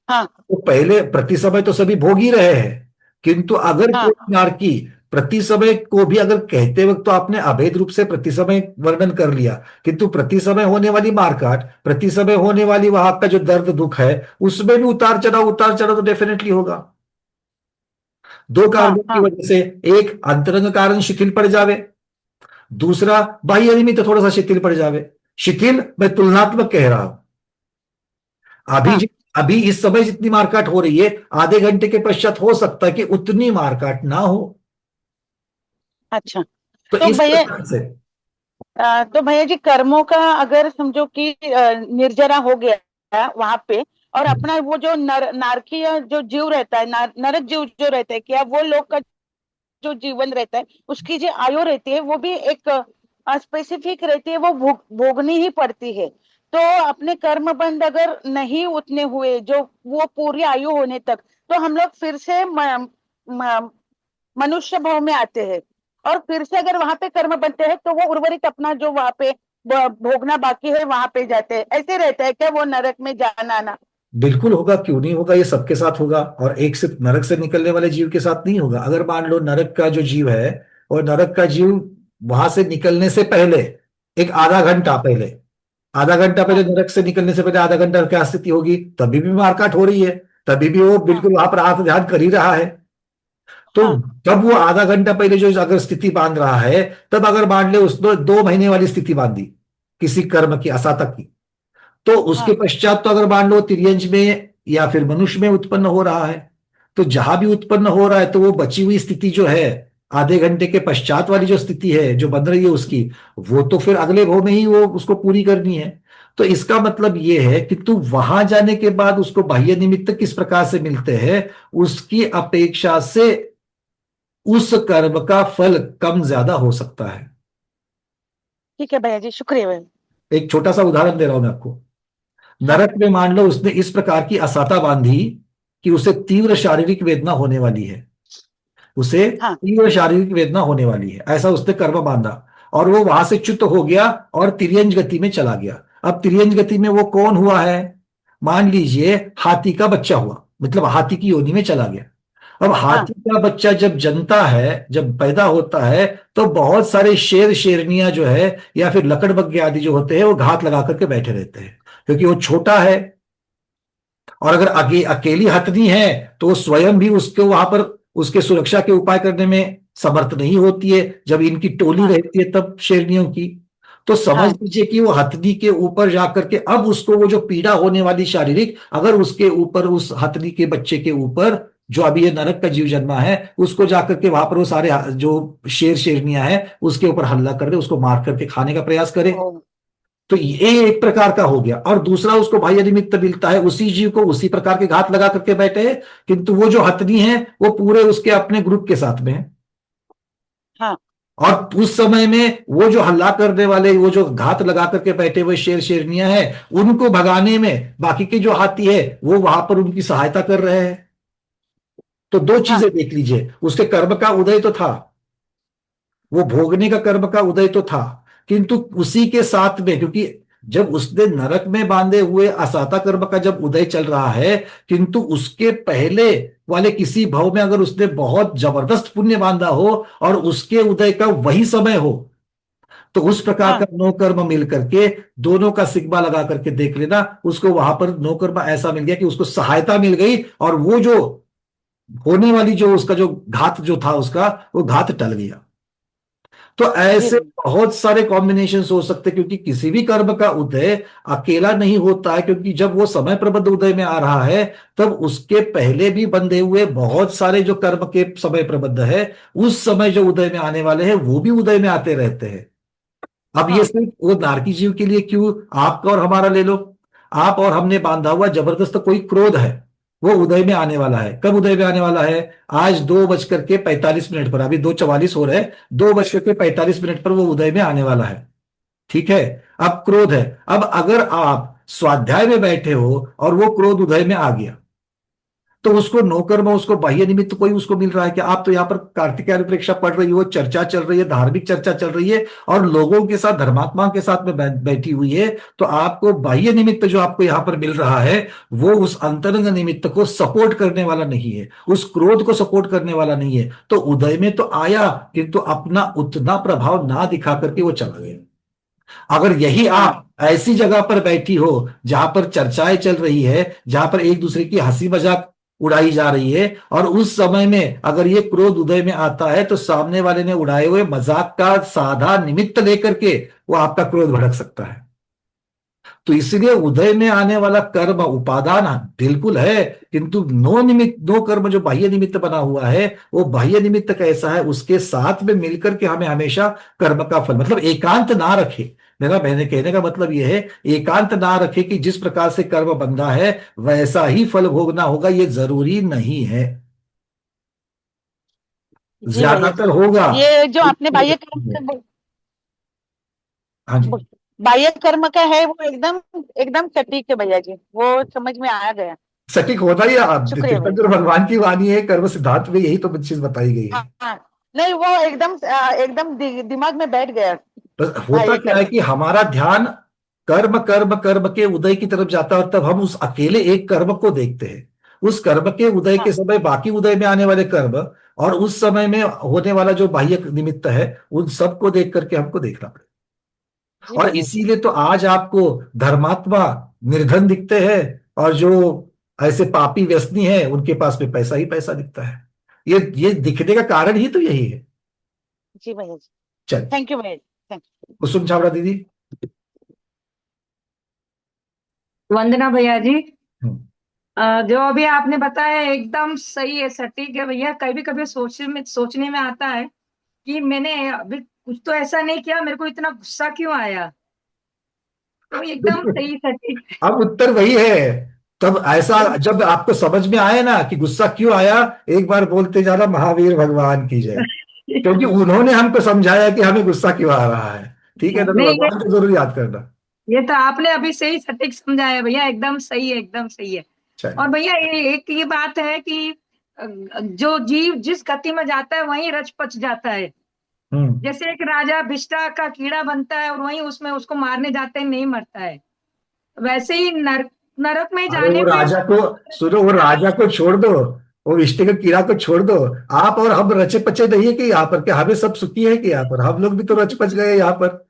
हाँ तो पहले प्रति समय तो सभी भोग ही रहे हैं, किंतु अगर हाँ कोई नारकी प्रति समय को भी अगर कहते वक्त, तो आपने अभेद रूप से प्रति समय वर्णन कर लिया, किंतु प्रति समय होने वाली मारकाट, प्रति समय होने वाली वहां का जो दर्द दुख है, उसमें भी उतार चढ़ाव तो डेफिनेटली होगा। दो हाँ कारणों की हाँ वजह से, एक अंतरंग कारण शिथिल पड़ जावे, दूसरा बाह्य निमित्त थोड़ा सा शिथिल पड़ जावे। शिथिल मैं तुलनात्मक कह रहा हूं। अभी हाँ अभी इस समय जितनी मारकाट हो रही है, आधे घंटे के पश्चात हो सकता है कि उतनी मारकाट ना हो। अच्छा। तो तो इस भैया प्रकार से तो भैया जी कर्मों का अगर समझो कि निर्जरा हो गया वहां पे, और अपना वो जो नारकीय जो जीव रहता है, नरक जीव जो रहता है, क्या वो लोग का जो जीवन रहता है उसकी जो आयु रहती है वो भी एक स्पेसिफिक रहती है, वो भोगनी ही पड़ती है। तो अपने कर्म बंध अगर नहीं उतने हुए जो वो पूरी आयु होने तक, तो हम लोग फिर से म, मनुष्य भाव में आते हैं, और फिर से अगर वहां पे कर्म बनते हैं तो वो उर्वरित अपना जो वहां पे भोगना बाकी है वहां पे जाते हैं। ऐसे रहता है क्या वो नरक में जाना आना? बिल्कुल होगा, क्यों नहीं होगा, ये सबके साथ होगा, और एक सिर्फ नरक से निकलने वाले जीव के साथ नहीं होगा। अगर मान लो नरक का जो जीव है, और नरक का जीव वहां से निकलने से पहले, एक आधा घंटा पहले हाँ नरक से निकलने से पहले आधा घंटा क्या स्थिति होगी, तभी भी मारकाट हो रही है, तभी भी वो हाँ बिल्कुल वहां पर आत्म ध्यान कर ही रहा है। तो हाँ जब वो आधा घंटा पहले जो अगर स्थिति बांध रहा है, तब अगर मान ले उसने 2 महीने वाली स्थिति बांधी किसी कर्म की, असातक की, तो उसके हाँ पश्चात तो अगर मान लो तिर्यंज में या फिर मनुष्य में उत्पन्न हो रहा है, तो जहां भी उत्पन्न हो रहा है, तो वो बची हुई स्थिति जो है, आधे घंटे के पश्चात वाली जो स्थिति है जो बन रही है उसकी, वो तो फिर अगले भव में ही वो उसको पूरी करनी है। तो इसका मतलब ये है कि तू वहां जाने के बाद उसको बाह्य निमित्त किस प्रकार से मिलते हैं, उसकी अपेक्षा से उस कर्म का फल कम ज्यादा हो सकता है। ठीक है भैया जी, शुक्रिया भैया। एक छोटा सा उदाहरण दे रहा हूं मैं आपको। हाँ नरक में मान लो उसने इस प्रकार की असाता बांधी कि उसे तीव्र शारीरिक वेदना होने वाली है, उसे हाँ तीव्र शारीरिक वेदना होने वाली है, ऐसा उसने कर्म बांधा, और वो वहां से च्युत हो गया और तिर्यंज गति में चला गया। अब तिर्यंज गति में वो कौन हुआ है, मान लीजिए हाथी का बच्चा हुआ, मतलब हाथी की योनि में चला गया। अब हाँ हाथी का बच्चा जब जनता है, जब पैदा होता है, तो बहुत सारे शेर शेरनियां जो है, या फिर लकड़बग्गे आदि जो होते हैं, वो घात लगा करके बैठे रहते हैं, क्योंकि वो छोटा है। और अगर अकेली हथनी है, तो वो स्वयं भी उसको वहां पर उसके सुरक्षा के उपाय करने में समर्थ नहीं होती है, जब इनकी टोली हाँ रहती है तब शेरनियों की। तो समझ हाँ लीजिए कि वो हथनी के ऊपर जाकर के अब उसको वो जो पीड़ा होने वाली शारीरिक, अगर उसके ऊपर, उस हथनी के बच्चे के ऊपर, जो अभी ये नरक का जीव जन्मा है, उसको जाकर के वहां पर वो सारे जो शेर शेरनियां हैं उसके ऊपर हमला कर दे, उसको मार करके खाने का प्रयास करे, ओ तो ये एक प्रकार का हो गया। और दूसरा उसको बाह्य निमित्त मिलता है, उसी जीव को उसी प्रकार के घात लगा करके बैठे हैं, किंतु वो जो हथनी है वो पूरे उसके अपने ग्रुप के साथ में है। हाँ और उस समय में वो जो हल्ला करने वाले, वो जो घात लगा करके बैठे हुए शेर शेरनियां हैं, उनको भगाने में बाकी के जो हाथी है वो वहां पर उनकी सहायता कर रहे हैं। तो दो हाँ चीजें देख लीजिए, उसके कर्म का उदय तो था, वो भोगने का कर्म का उदय तो था, किंतु उसी के साथ में, क्योंकि जब उसने नरक में बांधे हुए असाता कर्म का जब उदय चल रहा है, किंतु उसके पहले वाले किसी भव में अगर उसने बहुत जबरदस्त पुण्य बांधा हो और उसके उदय का वही समय हो, तो उस प्रकार हाँ का नो कर्म मिल करके, दोनों का सिग्मा लगा करके देख लेना, उसको वहां पर नो कर्म ऐसा मिल गया कि उसको सहायता मिल गई, और वो जो होने वाली जो उसका जो घात जो था उसका, वो घात टल गया। तो जी ऐसे जी बहुत सारे कॉम्बिनेशन हो सकते हैं, क्योंकि किसी भी कर्म का उदय अकेला नहीं होता है, क्योंकि जब वो समय प्रबद्ध उदय में आ रहा है, तब उसके पहले भी बंधे हुए बहुत सारे जो कर्म के समय प्रबद्ध है, उस समय जो उदय में आने वाले हैं वो भी उदय में आते रहते हैं। अब ये हाँ सिर्फ वो नारकी जीव के लिए क्यों, आपका और हमारा ले लो। आप और हमने बांधा हुआ जबरदस्त कोई क्रोध है, वो उदय में आने वाला है। कब उदय में आने वाला है? आज 2:45 पर, अभी 2:44 हो रहे हैं, 2:45 पर वो उदय में आने वाला है। ठीक है। अब क्रोध है। अब अगर आप स्वाध्याय में बैठे हो और वो क्रोध उदय में आ गया, तो उसको नौकर्म, उसको बाह्य निमित्त कोई उसको मिल रहा है क्या? आप तो यहाँ पर कार्तिकेय अनुप्रेक्षा पढ़ रही हो, चर्चा चल रही है, धार्मिक चर्चा चल रही है, और लोगों के साथ, धर्मात्माओं के साथ में बैठी हुई है, तो आपको बाह्य निमित्त जो आपको यहाँ पर मिल रहा है, वो उस अंतरंग निमित्त को सपोर्ट करने वाला नहीं है, उस क्रोध को सपोर्ट करने वाला नहीं है। तो उदय में तो आया, किंतु अपना उतना प्रभाव ना दिखा करके वो चला गया। अगर यही आप ऐसी जगह पर बैठी हो जहां पर चर्चाएं चल रही है, जहां पर एक दूसरे की हंसी मजाक उड़ाई जा रही है, और उस समय में अगर ये क्रोध उदय में आता है, तो सामने वाले ने उड़ाए हुए मजाक का साधा निमित्त लेकर के वो आपका क्रोध भड़क सकता है। तो इसलिए उदय में आने वाला कर्म उपादान बिल्कुल है, किंतु नो कर्म जो बाह्य निमित्त बना हुआ है, वो बाह्य निमित्त कैसा है, उसके साथ में मिलकर के हमें हमेशा कर्म का फल, मतलब एकांत ना रखे। मैंने कहने का मतलब यह है, एकांत ना रखे कि जिस प्रकार से कर्म बंधा है वैसा ही फल भोगना होगा, ये जरूरी नहीं है। जी भैया ज्यादातर जी, होगा। ये जो आपने बाह्य कर्म हाँ जी। बाह्य कर्म का है वो एकदम एकदम सटीक है भैया जी, वो समझ में आ गया। सटीक होता ही आप शुक्रिया भैया। तीर्थंकर भगवान की वाणी है, कर्म सिद्धांत में यही तो चीज बताई गई है। हाँ हाँ, नहीं वो एकदम एकदम दिमाग में बैठ गया। बस होता बाह्य क्या है कर्म। कि हमारा ध्यान कर्म कर्म कर्म के उदय की तरफ जाता है, और तब हम उस अकेले एक कर्म को देखते हैं। उस कर्म के उदय के हाँ समय बाकी उदय में आने वाले कर्म, और उस समय में होने वाला जो बाह्य निमित्त है, उन सबको देख करके हमको देखना पड़ेगा। जी और भैया जी। इसीलिए तो आज आपको धर्मात्मा निर्धन दिखते हैं, और जो ऐसे पापी व्यसनी है उनके पास में पैसा ही पैसा दिखता है। ये दिखने का कारण ही तो यही है। जी भैया जी। चलिए, थैंक यू भैया जी, थैंक यू। कुसुम छावड़ा दीदी। वंदना भैया जी। हम्म। जो अभी आपने बताया एकदम सही है, सटीक है भैया। कभी कभी सोचने में आता है कि मैंने अभी कुछ तो ऐसा नहीं किया, मेरे को इतना गुस्सा क्यों आया। तो एकदम बिल्कुल। सही सटीक। अब उत्तर वही है। तब ऐसा जब आपको समझ में आए ना कि गुस्सा क्यों आया, एक बार बोलते जाना महावीर भगवान की जय, क्योंकि उन्होंने हमको समझाया कि हमें गुस्सा क्यों आ रहा है। ठीक है ना, तो नहीं, भगवान को जरूर याद करना। ये तो आपने अभी सही सटीक समझाया भैया, एकदम सही है, एकदम सही है। चलिए। और भैया एक ये बात है कि जो जीव जिस गति में जाता है वहीं रच पच जाता है। हम्म। जैसे एक राजा बिष्टा का कीड़ा बनता है और वहीं उसमें उसको मारने जाते हैं, नहीं मरता है। वैसे ही नरक में अरे जाने वो पे राजा को, सुनो, वो राजा को छोड़ दो, वो विष्णु के कीड़ा को छोड़ दो। आप और हम रचे पचे नहीं है कि यहाँ पर, क्या हमें सब सुखी है कि यहाँ पर हम लोग भी तो रच पच गए यहाँ पर।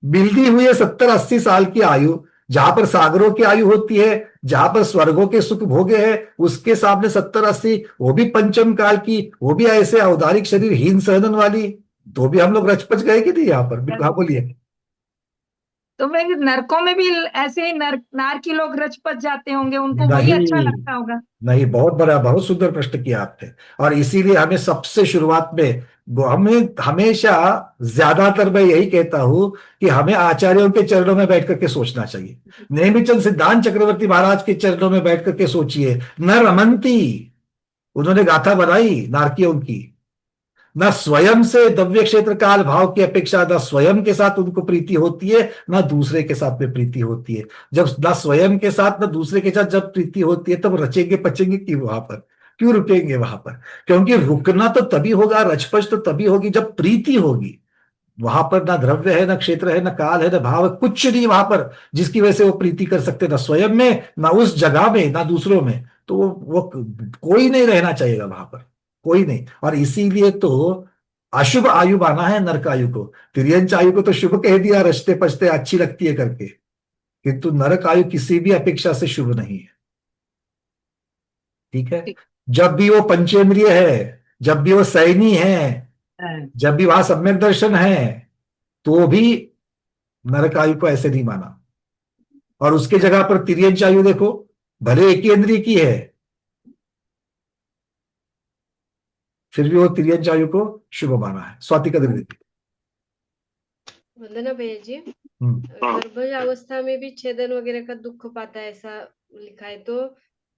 मिलती हुई है 70-80 साल की आयु, जहां पर सागरों की आयु होती है, जहां पर स्वर्गों के सुख भोगे हैं, उसके सामने 70-80, वो भी पंचम काल की, वो भी ऐसे औदारिक शरीर हीन सहन वाली, तो भी हम लोग रच पच गए कि नहीं यहाँ पर? बिल्कुल, हाँ बोलिए। तो मैं नरकों में भी ऐसे ही नार की लोग रच पच जाते होंगे, उनको वही अच्छा नहीं, लगता होगा। नहीं, बहुत बड़ा, बहुत सुंदर प्रश्न किया आपने। और इसीलिए हमें सबसे शुरुआत में हमें हमेशा, ज्यादातर मैं यही कहता हूं कि हमें आचार्यों के चरणों में बैठ करके सोचना चाहिए। नेमिचंद सिद्धांत चक्रवर्ती महाराज के चरणों में बैठ करके सोचिए। न रमंती, उन्होंने गाथा बनाई नारकियों की। न स्वयं से द्रव्य क्षेत्र काल भाव की अपेक्षा, न स्वयं के साथ उनको प्रीति होती है, न दूसरे के साथ में प्रीति होती है। जब न स्वयं के साथ न दूसरे के साथ जब प्रीति होती है, तब रचेंगे पचेंगे क्यों वहां पर? क्यों रुकेंगे वहां पर? क्योंकि रुकना तो तभी होगा, रचपच तो तभी होगी जब प्रीति होगी। वहां पर ना द्रव्य है, ना क्षेत्र है, ना काल है, ना भाव है, कुछ नहीं वहां पर जिसकी वजह से वो प्रीति कर सकते, ना स्वयं में, ना उस जगह में, ना दूसरों में। तो वो कोई नहीं रहना चाहिए वहां पर, कोई नहीं। और इसीलिए तो अशुभ आयु माना है नरक आयु को। तिर्यंच आयु को तो शुभ कह दिया, रचते पचते अच्छी लगती है करके, किंतु नरक आयु किसी भी अपेक्षा से शुभ नहीं है। ठीक है। ठीक जब भी वो पंचेंद्रिय है, जब भी वो सैनी है, है। जब भी वहां सम्यक दर्शन है, तो भी नरक आयु को ऐसे नहीं माना। और उसके जगह पर तिर्यंच आयु देखो, भले एक ही इंद्रिय की है, फिर भी वो तिर्यंच आयु को शुभ माना है। स्वाति का दृढ़। वंदना भैया जी। हम्म। गर्भ अवस्था में भी छेदन वगैरह का दुख पाता है, ऐसा लिखा है, तो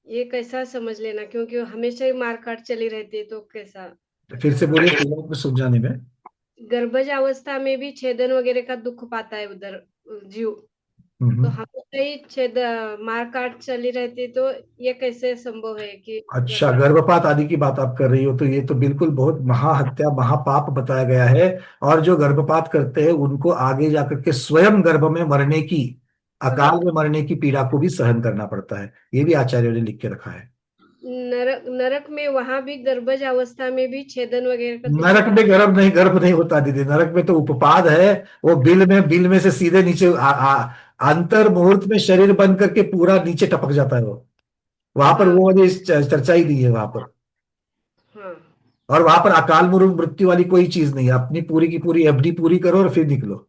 ये कैसा समझ लेना, क्योंकि हमेशा ही मार काट चली रहती है, तो कैसा? फिर से बोलिए शुरुआत में समझाने में। गर्भज अवस्था में भी छेदन वगैरह का दुख पाता है उधर जीव, तो हम्म। हमेशा ही मार काट चली रहती है, तो ये कैसे संभव है कि अच्छा, गर्भ? गर्भपात आदि की बात आप कर रही हो, तो ये तो बिल्कुल बहुत महाहत्या महापाप बताया गया है। और जो गर्भपात करते हैं उनको आगे जाकर के स्वयं गर्भ में मरने की, अकाल में मरने की पीड़ा को भी सहन करना पड़ता है। ये भी आचार्यों ने लिख के रखा है। नरक नरक में वहां भी गर्भज अवस्था में भी छेदन वगैरह का दुख नरक में पाता गर्भ नहीं होता दीदी। नरक में तो उपपाद है। वो बिल में से सीधे नीचे अंतर मुहूर्त में शरीर बन करके पूरा नीचे टपक जाता है वो। वहां है। पर हाँ वो वाली चर्चा ही नहीं है वहां पर। हाँ। और वहां पर अकाल मृत्यु वाली कोई चीज नहीं है। अपनी पूरी की पूरी एफडी पूरी करो और फिर निकलो।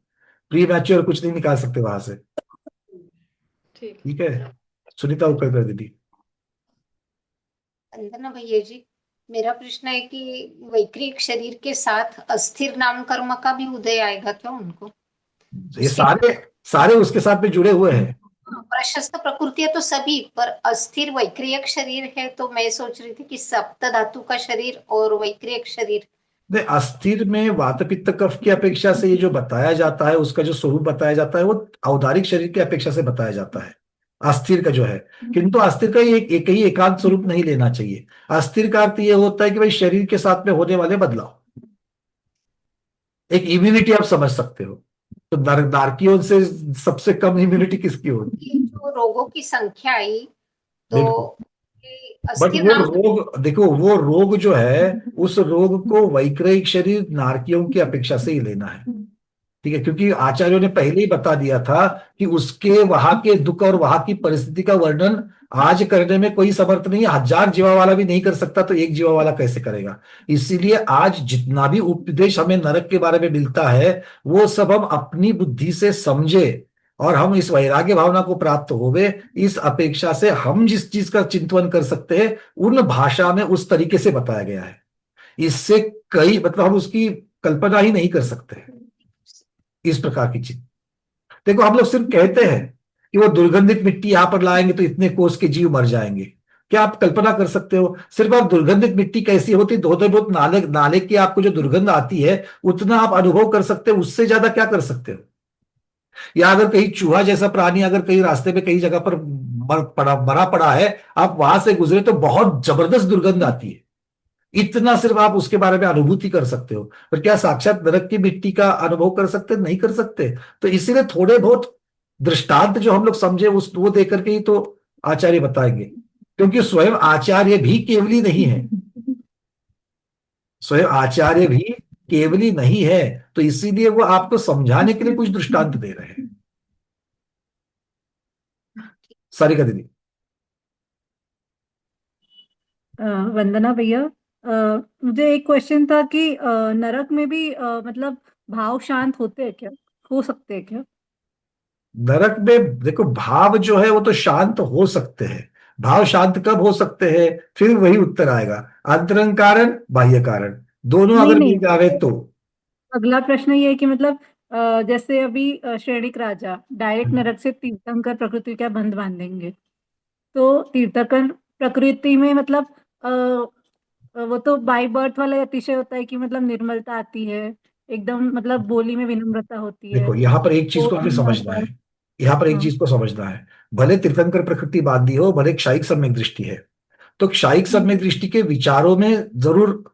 प्री मैच्योर कुछ नहीं निकाल सकते वहां से। ठीक। ठीक है। सुनीता उकलकर दीदी। वंदना भैया जी, मेरा प्रश्न है कि वैक्रिक शरीर के साथ अस्थिर नाम कर्म का भी उदय आएगा क्या उनको? ये उसके सारे सारे उसके साथ में जुड़े हुए हैं। प्रशस्त प्रकृति है तो सभी, पर अस्थिर वैक्रियक शरीर है, तो मैं सोच रही थी कि सप्त धातु का शरीर और वैक्रियक शरीर। नहीं, अस्थिर में वात पित्त कफ की अपेक्षा से ये जो बताया जाता है, उसका जो स्वरूप बताया जाता है, वो औदारिक शरीर की अपेक्षा से बताया जाता है अस्थिर का जो है। किंतु अस्थिर का एक ही एकांत स्वरूप नहीं लेना चाहिए। अस्थिर का अर्थ ये होता है कि भाई शरीर के साथ में होने वाले बदलाव, एक इम्यूनिटी आप समझ सकते हो। तो नारकियों से सबसे कम इम्यूनिटी किसकी होती? ये जो रोगों की संख्या आई, बिल्कुल। तो ये बट अस्थिर वो नाम। रोग देखो, वो रोग जो है, उस रोग को वैक्रयिक शरीर नारकियों की अपेक्षा से ही लेना है। ठीक है, क्योंकि आचार्यों ने पहले ही बता दिया था कि उसके वहां के दुख और वहां की परिस्थिति का वर्णन आज करने में कोई समर्थ नहीं है। 1000 जीवा वाला भी नहीं कर सकता, तो एक जीवा वाला कैसे करेगा? इसीलिए आज जितना भी उपदेश हमें नरक के बारे में मिलता है, वो सब हम अपनी बुद्धि से समझे और हम इस वैराग्य भावना को प्राप्त होवे, इस अपेक्षा से हम जिस चीज का चिंतन कर सकते हैं, उन भाषा में उस तरीके से बताया गया है। इससे कई मतलब हम उसकी कल्पना ही नहीं कर सकते इस प्रकार की चीज। देखो, हम लोग सिर्फ कहते हैं कि वो दुर्गंधित मिट्टी यहां पर लाएंगे तो इतने कोस के जीव मर जाएंगे। क्या आप कल्पना कर सकते हो? सिर्फ आप दुर्गंधित मिट्टी कैसी होती, थोड़े बहुत नाले नाले की आपको जो दुर्गंध आती है उतना आप अनुभव कर सकते हो। उससे ज्यादा क्या कर सकते हो? या अगर कहीं चूहा जैसा प्राणी अगर कहीं रास्ते में कहीं जगह पर मरा पड़ा है, आप वहां से गुजरे तो बहुत जबरदस्त दुर्गंध आती है। इतना सिर्फ आप उसके बारे में अनुभूति कर सकते हो। पर क्या साक्षात नरक की मिट्टी का अनुभव कर सकते? नहीं कर सकते। तो इसीलिए थोड़े बहुत दृष्टांत जो हम लोग समझे उस वो देकर के ही तो आचार्य बताएंगे, क्योंकि स्वयं आचार्य भी केवली नहीं है। स्वयं आचार्य भी केवली नहीं है, तो इसीलिए वो आपको समझाने के लिए कुछ दृष्टांत दे रहे हैं। सारिका दीदी। वंदना भैया, मुझे एक क्वेश्चन था कि नरक में भी मतलब भाव शांत होते हैं क्या, हो सकते हैं क्या? नरक में देखो, भाव जो है वो तो शांत हो सकते हैं। भाव शांत कब हो सकते हैं? फिर वही उत्तर आएगा, अंतरंग कारण बाह्य कारण दोनों नहीं अगर नहीं, मिल जावे तो। अगला प्रश्न ये है कि मतलब जैसे अभी श्रेणिक राजा डायरेक्ट नरक से तीर्थंकर प्रकृति का बंध बांधेंगे, तो तीर्थंकर प्रकृति में मतलब वो तो बाय बर्थ वाला अतिशय होता है कि मतलब निर्मलता आती है, एकदम मतलब बोली में विनम्रता होती है। देखो, यहां पर एक चीज तो को हमें समझना है। यहां पर एक हाँ। चीज को समझना है। भले तीर्थंकर प्रकृति बांधी हो, भले क्षायिक सम्यक दृष्टि है, तो क्षायिक सम्यक दृष्टि के विचारों में जरूर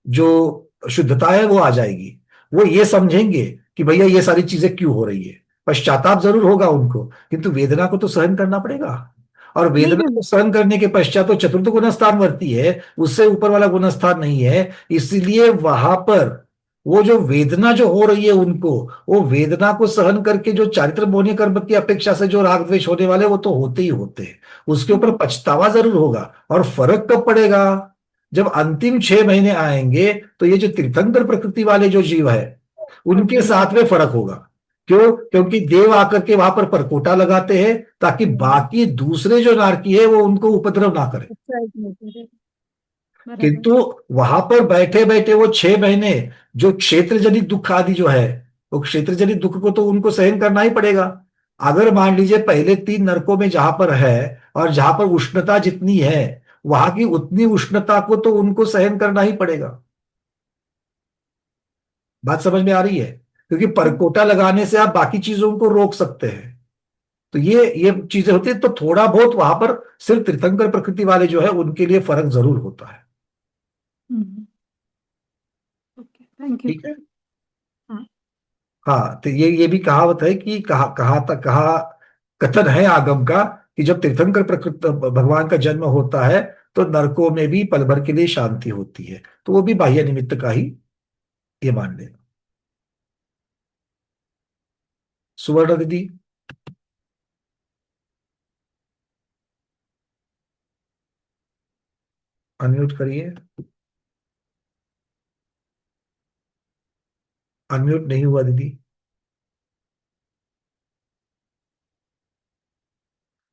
जो शुद्धता है वो आ जाएगी। वो ये समझेंगे कि भैया ये सारी चीजें क्यों हो रही है। पश्चाताप जरूर होगा उनको, किंतु वेदना को तो सहन करना पड़ेगा। और नहीं वेदना नहीं, को सहन करने के पश्चात तो चतुर्थ गुणस्थान वर्ती है, उससे ऊपर वाला गुणस्थान नहीं है। इसलिए वहां पर वो जो वेदना जो हो रही है उनको, वो वेदना को सहन करके जो चारित्र मोहनीय कर्म की अपेक्षा से जो राग द्वेष होने वाले वो तो होते ही होते हैं। उसके ऊपर पछतावा जरूर होगा। और फर्क कब पड़ेगा? जब अंतिम 6 महीने आएंगे तो ये जो तीर्थंकर प्रकृति वाले जो जीव है उनके साथ में फर्क होगा। क्यों? क्योंकि देव आकर के वहां पर परकोटा लगाते हैं ताकि बाकी दूसरे जो नारकी है वो उनको उपद्रव ना करे। बराबर। किंतु वहां पर बैठे बैठे वो 6 महीने जो क्षेत्र जनित दुख आदि जो है, वो क्षेत्र जनित दुख को तो उनको सहन करना ही पड़ेगा। अगर मान लीजिए पहले 3 नरकों में जहां पर है और जहां पर उष्णता जितनी है, वहां की उतनी उष्णता को तो उनको सहन करना ही पड़ेगा। बात समझ में आ रही है? क्योंकि परकोटा लगाने से आप बाकी चीजों को रोक सकते हैं। तो ये चीजें होती है, तो थोड़ा बहुत वहां पर सिर्फ तीर्थंकर प्रकृति वाले जो है उनके लिए फर्क जरूर होता है। Okay, thank you. ठीक है। हाँ। हाँ, तो ये भी कहावत है कि कहा कथन है आगम का कि जब तीर्थंकर प्रकृति भगवान का जन्म होता है तो नरकों में भी पल भर के लिए शांति होती है। तो वो भी बाह्य निमित्त का ही ये मान लेना। सुवर्ण दीदी, अनम्यूट करिए। अनम्यूट नहीं हुआ दीदी।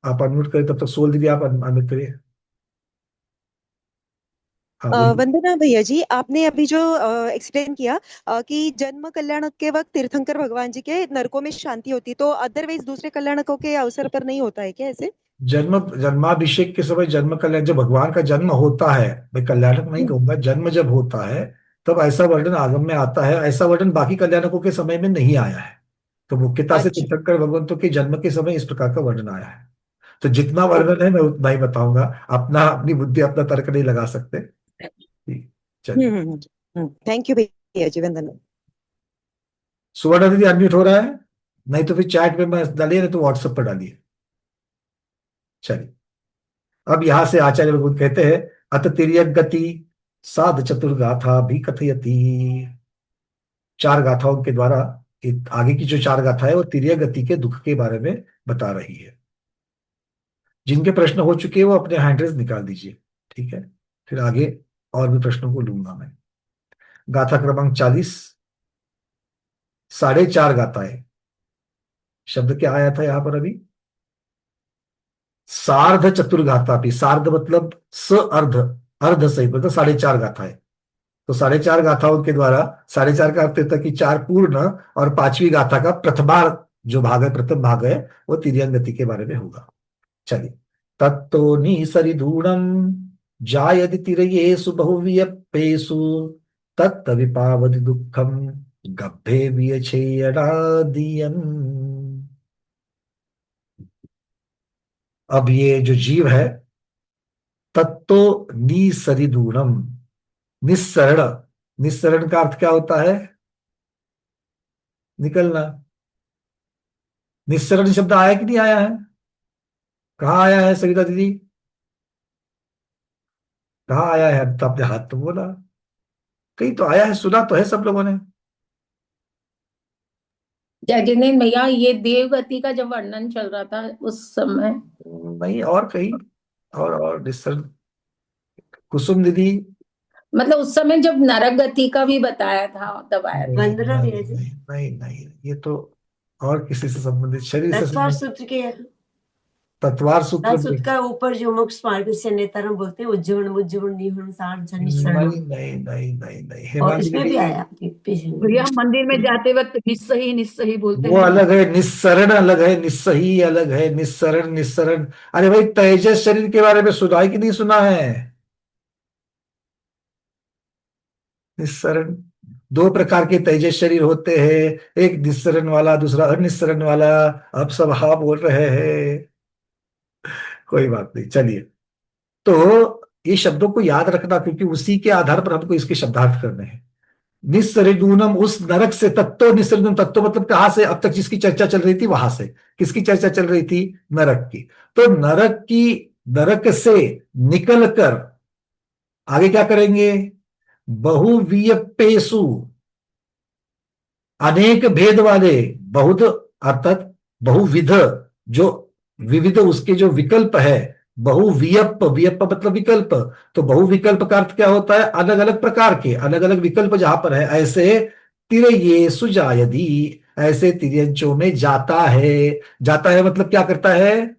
आप अनम्यूट करें तब तक सोल दीदी आप अनम्यूट करिए। हाँ बोलिए। वंदना भैया जी, आपने अभी जो एक्सप्लेन किया कि जन्म कल्याणक के वक्त तीर्थंकर भगवान जी के नरकों में शांति होती, तो अदरवाइज दूसरे कल्याणकों के अवसर पर नहीं होता है क्या ऐसे? जन्माभिषेक के समय जन्म कल्याण, जब भगवान का जन्म होता है, मैं कल्याणक नहीं कहूंगा, जन्म जब होता है तब ऐसा वर्णन आगम में आता है। ऐसा वर्णन बाकी कल्याणकों के समय में नहीं आया है। तो मुख्यतः से अच्छा। तीर्थंकर भगवंतों के जन्म के समय इस प्रकार का वर्णन आया है। तो जितना ओके। वर्णन है मैं उतना ही बताऊंगा। अपनी बुद्धि अपना तर्क नहीं लगा सकते। ठीक, चलिए। थैंक यू भैया जी, वंदना। सुवर्ण दीदी अनम्यूट हो रहा है? नहीं तो फिर चैट में डालिए, नहीं तो व्हाट्सएप पर डालिए। चलिए, अब यहां से आचार्य भगवत कहते हैं, अत तिर्यक गति साध चतुर्गाथा भी कथयति। 4 गाथाओं के द्वारा आगे की जो 4 गाथा है वो तिर्यक गति के दुख के बारे में बता रही है। जिनके प्रश्न हो चुके हैं वो अपने हैंड रेज निकाल दीजिए। ठीक है, फिर आगे और भी प्रश्नों को लूंगा मैं। गाथा क्रमांक 40, 4.5 गाथाएं। शब्द क्या आया था यहां पर अभी? सार्ध चतुर्गाथा भी। सार्ध मतलब स अर्ध, अर्ध सही मतलब 4.5 गाथाएं। तो 4.5 गाथाओं के द्वारा, 4.5 का अर्थ था कि 4 पूर्ण और 5वीं गाथा का प्रथमार्ध जो भाग है, प्रथम भाग है, वो तिर्यक गति के बारे में होगा। चलिए, तत्तो निसरिधूणम जायति तिरयेषु बहुव्यपेषु तत्तविपावति दुःखम गभ्भे वियछेयणादियन्। अब ये जो जीव है, तत्तो निसरिधूणम, निस्सरण, निस्सरण का अर्थ क्या होता है? निकलना। निस्सरण शब्द आया कि नहीं आया है? कहाँ आया है सविता दीदी? कहाँ आया है? अब तो आपने हाथ तो बोला, कहीं तो आया है, सुना तो है सब लोगों ने। जयजिनेन्द्र भैया, ये देवगति का जब वर्णन चल रहा था उस समय। नहीं, और कहीं और निस्सरण। कुसुम दीदी, मतलब उस समय जब नरक गति का भी बताया था तब आया था। नहीं नहीं नहीं नहीं नहीं, ये तो और किसी से संबंधित, शरीर से तत्वार संबंधित। सूत्र के तत्वार सूत्र सूत्र का ऊपर जो मोक्ष मार्ग से नेतारम बोलते हैं, उज्जीवन उज्जीवन निहन सार नहीं नहीं नहीं नहीं नहीं, और हेमांगी इसमें भी दीदी, आया पीछे। भैया मंदिर में जाते वक्त निस्सही निस्सही बोलते वो हैं। अलग है, निस्सरण अलग है, निस्सही अलग है, निस्सरण निस्सरण। अरे भाई, तेजस शरीर के बारे में सुना है कि नहीं सुना है? निस्सरण, 2 प्रकार के तेजस शरीर होते हैं, एक निस्सरण वाला, दूसरा अनिस्सरण वाला। अब सब हाँ बोल रहे हैं, कोई बात नहीं। चलिए, तो ये शब्दों को याद रखना, क्योंकि उसी के आधार पर हमको इसके शब्दार्थ करने हैं। निस्सरिदूनम, उस नरक से। तत्तो निस्सरिदूनम, तत्तो मतलब कहां से? अब तक जिसकी चर्चा चल रही थी वहां से। किसकी चर्चा चल रही थी? नरक की। तो नरक से निकल कर आगे क्या करेंगे? बहुवियपेसु, अनेक भेद वाले, बहुत अर्थात बहुविध, जो विविध उसके जो विकल्प है, बहुवियप, वियप मतलब विकल्प। तो बहुविकल्प का अर्थ क्या होता है? अलग अलग प्रकार के, अलग अलग विकल्प जहां पर है, ऐसे तिरयेषु जायति, ऐसे तिर्यंचों में जाता है। जाता है मतलब क्या करता है?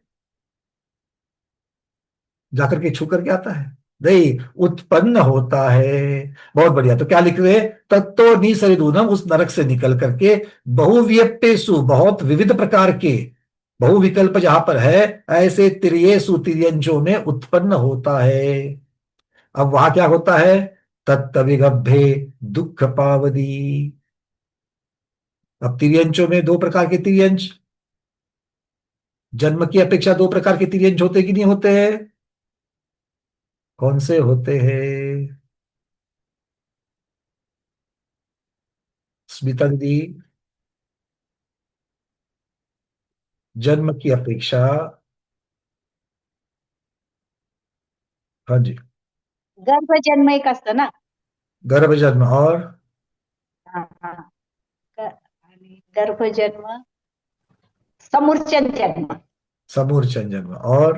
जाकर के छू करके आता है? नहीं, उत्पन्न होता है। बहुत बढ़िया। तो क्या लिख रहे हैं? तत्तो निसरिदूनम, उस नरक से निकल करके, बहुव्यपेषु, बहुत विविध प्रकार के, बहुविकल्प जहां पर है, ऐसे तिर्येषु तिर्यंचों में उत्पन्न होता है। अब वहां क्या होता है? तत्तविगभ्ये दुख पावदी। अब तिर्यंचों में दो प्रकार के तिर्यंच, जन्म की अपेक्षा दो प्रकार के तिर्यंच होते कि नहीं होते हैं? कौन से होते हैं स्मिता दीदी? जन्म की अपेक्षा, हाँ जी, गर्भ जन्म एक असतं ना. गर्भ जन्म और हा, हा. आणि गर्भ जन्म, समूर्छन जन्म. समूर्छन जन्म और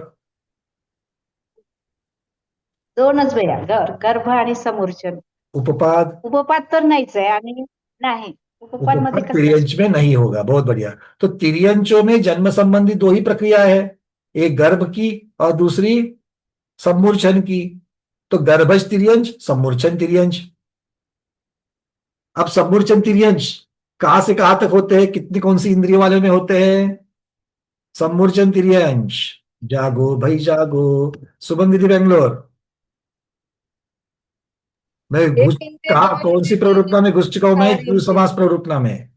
दोनच वेळा गर्भ आणि समूर्छन. उपपाद? उपपाद तर नाहीच आहे आणि नाही उपपाद मध्ये उपपाद कसं तिर्यंच में नहीं होगा। बहुत बढ़िया। तो तिर्यंचों में जन्म संबंधी दो ही प्रक्रिया है, एक गर्भ की और दूसरी सम्मूर्छन की। तो गर्भज तिर्यंच, सम्मूर्छन तिर्यंच। अब सम्मूर्छन तिर्यंच कहां से कहां तक होते हैं, कितनी कौन सी इंद्रियों वाले में होते हैं? सम्मूर्छन तिर्यंच, जागो भाई जागो। सुबह दीदी बेंगलोर मैं घुस, एक इंद्रिय, कहा दो कौन सी इंद्रिय, तीन प्रवृत्ति में घुस चुका हूं मैं? इंद्रिय, चार द्वितीय इंद्रिय. समास प्रवृत्ति में।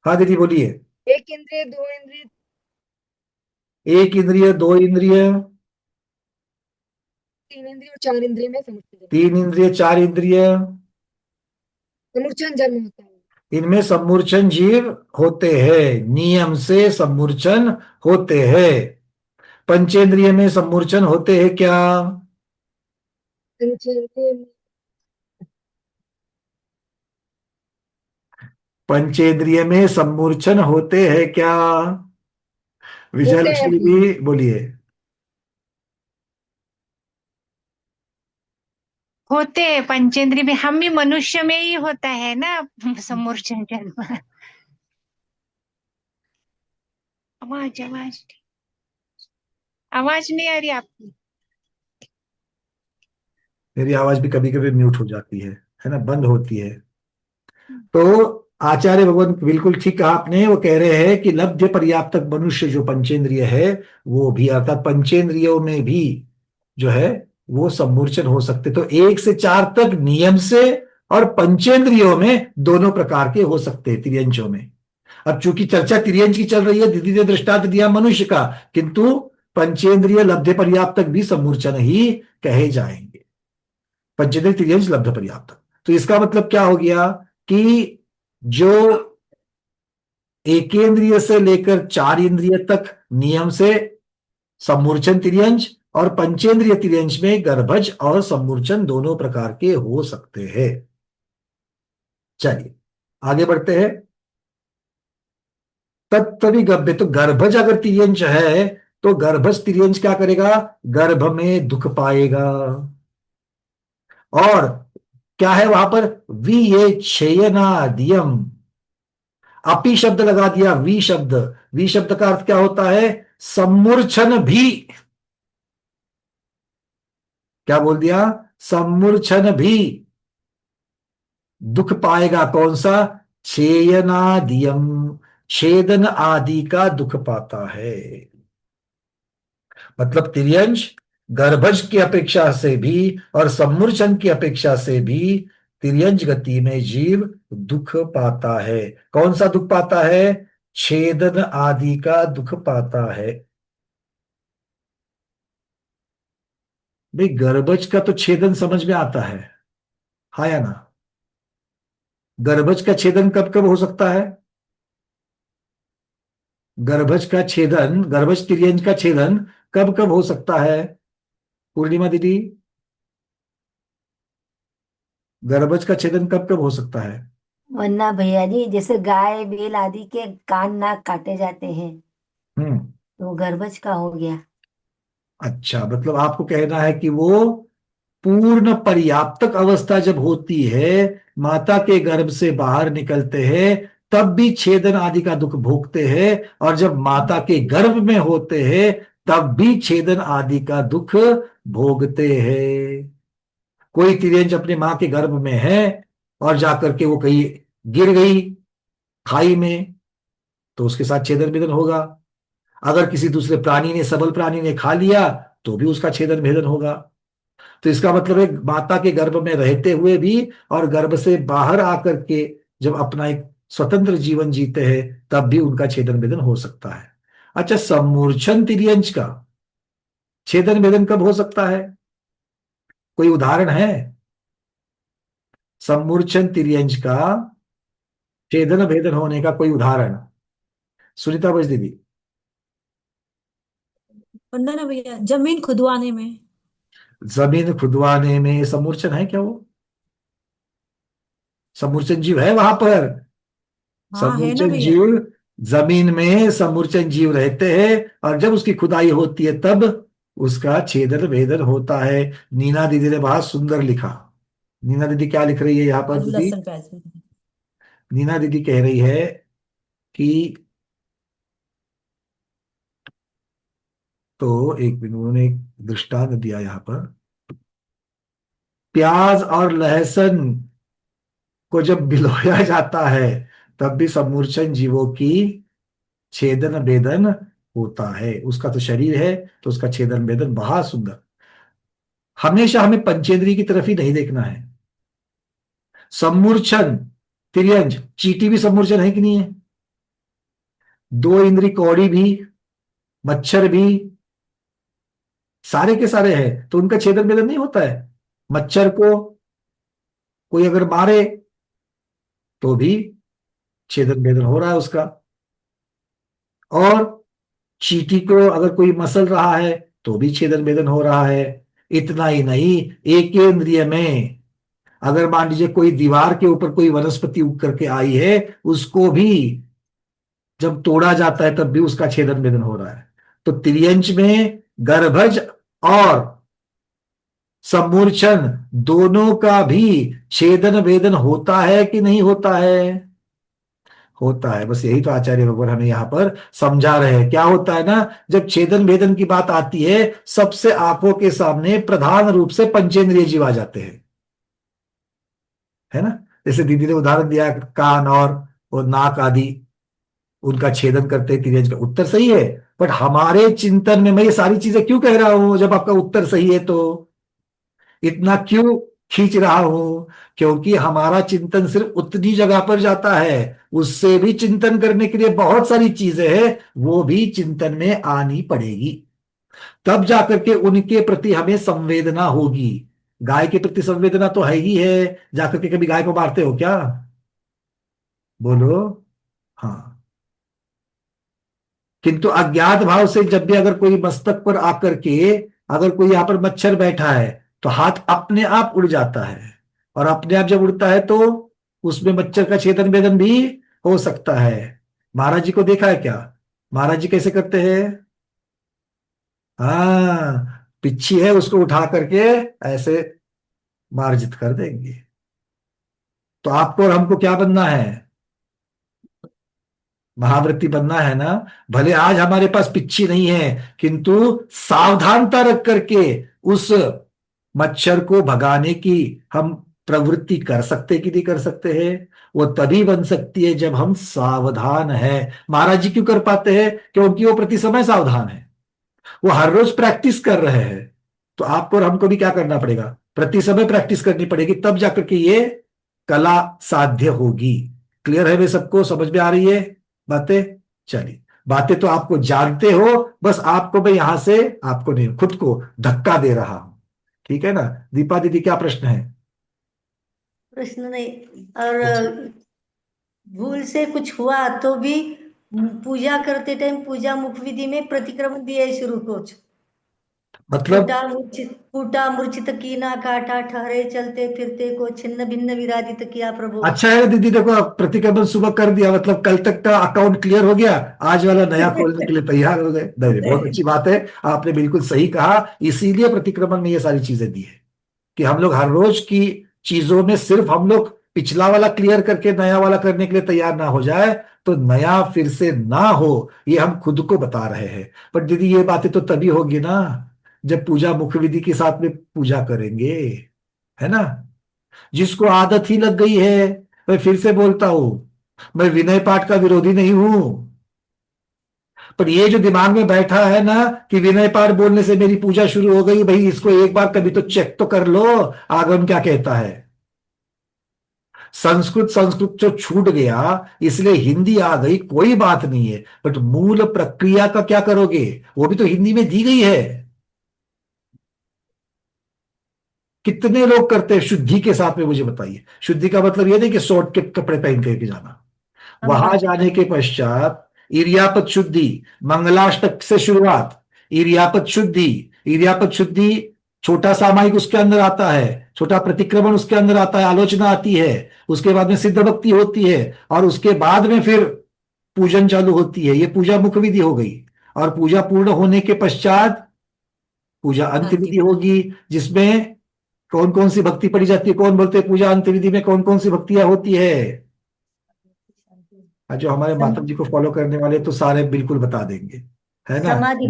हाँ दीदी बोलिए। एक इंद्रिय, दो इंद्रिय, एक इंद्रिय, दो इंद्रिय, तीन इंद्रिय और चार इंद्रिय में तीन इंद्रिय, चार इंद्रिय, समूर्छन जन्म होता है. इनमें सम्मूर्छन जीव होते हैं, नियम से सम्मूर्छन होते हैं। पंचेंद्रिय में सम्मूर्छन होते हैं क्या? पंचेंद्रिय पंचेंद्रिय में सम्मूर्छन होते हैं क्या? विजय होते हैं. लक्ष्मी भी बोलिए। होते हैं पंचेंद्रिय में, हम भी मनुष्य में ही होता है ना समूर्छन जन्म. आवाज आवाज आवाज नहीं आ रही आपकी? मेरी आवाज भी कभी कभी म्यूट हो जाती है ना, बंद होती है। तो आचार्य भगवान बिल्कुल ठीक कहा आपने। वो कह रहे हैं कि लब्ध्य पर्याप्तक मनुष्य जो पंचेंद्रिय है वो भी, अर्थात पंचेंद्रियों में भी जो है वो सम्मूर्छन हो सकते। तो एक से चार तक नियम से, और पंचेंद्रियों में दोनों प्रकार के हो सकते हैं तिर्यंचों में। अब चूंकि चर्चा तिर्यंच की चल रही है, दीदी ने दृष्टांत दिया मनुष्य का, किंतु पंचेंद्रिय लब्ध्य पर्याप्तक भी सम्मूर्छन ही कहे जाएंगे। पंचेंद्रिय तिर्यंच लब्ध पर्याप्तक। तो इसका मतलब क्या हो गया कि जो एकेंद्रिय से लेकर चार इंद्रिय तक नियम से सम्मूर्छन तिर्यंच, और पंचेंद्रिय तिर्यंच में गर्भज और सम्मूर्छन दोनों प्रकार के हो सकते हैं। चलिए आगे बढ़ते हैं। तत्विगभ्य, तो गर्भज अगर तिर्यंच है तो गर्भज तिर्यंच क्या करेगा? गर्भ में दुख पाएगा। और क्या है वहां पर? वी ये क्षयनादियम, अपी शब्द लगा दिया, वी शब्द। वी शब्द का अर्थ क्या होता है? सम्मूर्छन भी। क्या बोल दिया? सम्मूर्छन भी दुख पाएगा। कौन सा? छेयनादियम, छेदन आदि का दुख पाता है। मतलब तिर्यंच गर्भज की अपेक्षा से भी और सम्मूर्छन की अपेक्षा से भी तिर्यंच गति में जीव दुख पाता है। कौन सा दुख पाता है? छेदन आदि का दुख पाता है। भाई गर्भज का तो छेदन समझ में आता है, हाँ या ना? गर्भज का छेदन कब कब हो सकता है? गर्भज का छेदन, गर्भज तिर्यंच का छेदन कब कब हो सकता है? पूर्णिमा दीदी, गर्भज का छेदन कब कब हो सकता है? वरना भैया जी, जैसे गाय बैल आदि के कान नाक काटे जाते हैं तो गर्भज का हो गया। अच्छा, मतलब आपको कहना है कि वो पूर्ण पर्याप्तक अवस्था जब होती है, माता के गर्भ से बाहर निकलते हैं, तब भी छेदन आदि का दुख भोगते हैं, और जब माता के गर्भ में होते हैं तब भी छेदन आदि का दुख भोगते हैं। कोई तिर्यंच अपने मां के गर्भ में है और जाकर के वो कहीं गिर गई खाई में, तो उसके साथ छेदन वेदन होगा। अगर किसी दूसरे प्राणी ने, सबल प्राणी ने खा लिया तो भी उसका छेदन भेदन होगा। तो इसका मतलब है माता के गर्भ में रहते हुए भी और गर्भ से बाहर आकर के जब अपना एक स्वतंत्र जीवन जीते हैं तब भी उनका छेदन भेदन हो सकता है। अच्छा, सम्मूर्छन तिर्यंच का छेदन भेदन कब हो सकता है? कोई उदाहरण है? सम्मूर्छन तिर्यंच का छेदन भेदन होने का कोई उदाहरण? सुनीता बज दीदी। वंदना भैया, जमीन खुदवाने में। जमीन खुदवाने में सम्मूर्छन है क्या? वो सम्मूर्छन जीव है वहां पर? हाँ है ना सम्मूर्छन भैया। जीव, जमीन में सम्मूर्छन जीव रहते हैं और जब उसकी खुदाई होती है तब उसका छेदन भेदन होता है। नीना दीदी ने बहुत सुंदर लिखा। नीना दीदी क्या लिख रही है यहाँ पर आलू दीदी? लहसुन प्याज में। नीना दीदी कह रही है कि, तो एक मिनट, उन्होंने एक दृष्टांत दिया यहाँ पर। प्याज और लहसुन को जब भिगोया जाता है तब भी सम्मूर्छन जीवों की छेदन भेदन होता है। उसका तो शरीर है तो उसका छेदन भेदन बहुत सुंदर। हमेशा हमें पंचेंद्रिय की तरफ ही नहीं देखना है। सम्मूर्छन तिर्यंज, चींटी भी सम्मूर्छन है कि नहीं है? दो इंद्री कौड़ी भी, मच्छर भी, सारे के सारे हैं तो उनका छेदन भेदन नहीं होता है। मच्छर को कोई अगर मारे तो भी छेदन भेदन हो रहा है उसका, और चींटी को अगर कोई मसल रहा है तो भी छेदन भेदन हो रहा है। इतना ही नहीं, एक इंद्रिय में अगर मान लीजिए कोई दीवार के ऊपर कोई वनस्पति उग करके आई है, उसको भी जब तोड़ा जाता है तब भी उसका छेदन भेदन हो रहा है। तो तिर्यंच में गर्भज और सम्मूर्छन दोनों का भी छेदन भेदन होता है कि नहीं होता है? होता है। बस यही तो आचार्य भगवान हमें यहाँ पर समझा रहे हैं। क्या होता है ना, जब छेदन भेदन की बात आती है सबसे आंखों के सामने प्रधान रूप से पंचेंद्रिय जीव आ जाते हैं, है ना। जैसे दीदी ने उदाहरण दिया कान और वो नाक आदि, उनका छेदन करते हैं तिर्यंच का। उत्तर सही है, बट हमारे चिंतन में मैं ये सारी चीजें क्यों कह रहा हूं जब आपका उत्तर सही है? तो इतना क्यों खींच रहा हूं? क्योंकि हमारा चिंतन सिर्फ उतनी जगह पर जाता है, उससे भी चिंतन करने के लिए बहुत सारी चीजें हैं, वो भी चिंतन में आनी पड़ेगी, तब जाकर के उनके प्रति हमें संवेदना होगी। गाय के प्रति संवेदना तो है ही है। जाकर के कभी गाय को मारते हो क्या? बोलो। हाँ। किंतु अज्ञात भाव से जब भी अगर कोई मस्तक पर आकर के, अगर कोई यहां पर मच्छर बैठा है तो हाथ अपने आप उड़ जाता है, और अपने आप जब उड़ता है तो उसमें मच्छर का छेदन भेदन भी हो सकता है। महाराज जी को देखा है क्या? महाराज जी कैसे करते हैं? हाँ, पिच्छी है उसको उठा करके ऐसे मार्जित कर देंगे। तो आपको और हमको क्या बनना है? महावृत्ति बनना है ना। भले आज हमारे पास पिच्छी नहीं है, किंतु सावधानता रख करके उस मच्छर को भगाने की हम प्रवृत्ति कर सकते कि नहीं कर सकते हैं? वो तभी बन सकती है जब हम सावधान हैं। महाराज जी क्यों कर पाते हैं? क्योंकि वो प्रति समय सावधान है, वो हर रोज प्रैक्टिस कर रहे हैं। तो आपको और हमको भी क्या करना पड़ेगा? प्रति समय प्रैक्टिस करनी पड़ेगी, तब जाकर के ये कला साध्य होगी। क्लियर है? वे सबको समझ में आ रही है बातें? चलिए, बातें तो आपको जानते हो, बस आपको मैं यहां से, आपको नहीं, खुद को धक्का दे रहा हूं। ठीक है ना। दीपा दीदी क्या प्रश्न है? प्रश्न नहीं, और भूल से कुछ हुआ तो भी पूजा करते टाइम पूजा मुख विधि में प्रतिक्रमण दिए शुरू कुछ मतलब कूटा मूर्छित कीना काटा ठहरे चलते फिरते को छिन्न भिन्न विराजित किया प्रभु। अच्छा है दीदी, देखो प्रतिक्रमण सुबह कर दिया, मतलब कल तक का अकाउंट क्लियर हो गया, आज वाला नया खोलने के लिए तैयार हो गए। नहीं, बहुत अच्छी बात है, आपने बिल्कुल सही कहा। इसीलिए प्रतिक्रमण में ये सारी चीजें दी है कि हम लोग हर रोज की चीजों में सिर्फ हम लोग पिछला वाला क्लियर करके नया वाला करने के लिए तैयार ना हो जाए, तो नया फिर से ना हो, ये हम खुद को बता रहे हैं। पर दीदी ये बातें तो तभी होगी ना जब पूजा मुख्य विधि के साथ में पूजा करेंगे, है ना। जिसको आदत ही लग गई है, मैं फिर से बोलता हूं, मैं विनय पाठ का विरोधी नहीं हूं, पर ये जो दिमाग में बैठा है ना कि विनय पाठ बोलने से मेरी पूजा शुरू हो गई, भाई इसको एक बार कभी तो चेक तो कर लो आगम क्या कहता है। संस्कृत संस्कृत जो छूट गया इसलिए हिंदी आ गई, कोई बात नहीं है, बट मूल प्रक्रिया का क्या करोगे, वो भी तो हिंदी में दी गई है। कितने लोग करते हैं शुद्धि के साथ में, मुझे बताइए। शुद्धि का मतलब ये नहीं कि शॉर्ट के कपड़े पहन करके जाना, वहां जाने के पश्चात इरियापत शुद्धि, मंगलाष्टक से शुरुआत, इरियापत शुद्धि, इरियापत शुद्धि छोटा सामायिक उसके अंदर आता है, छोटा प्रतिक्रमण उसके अंदर आता है, आलोचना आती है, उसके बाद में सिद्ध भक्ति होती है, और उसके बाद में फिर पूजन चालू होती है। ये पूजा मुख्य विधि हो गई, और पूजा पूर्ण होने के पश्चात पूजा अंत विधि होगी, जिसमें कौन कौन सी भक्ति पढ़ी जाती है। कौन बोलते हैं पूजा अंत विधि में कौन कौन सी भक्तियां होती है? जो हमारे माता जी को फॉलो करने वाले तो सारे बिल्कुल बता देंगे, है ना। समाधि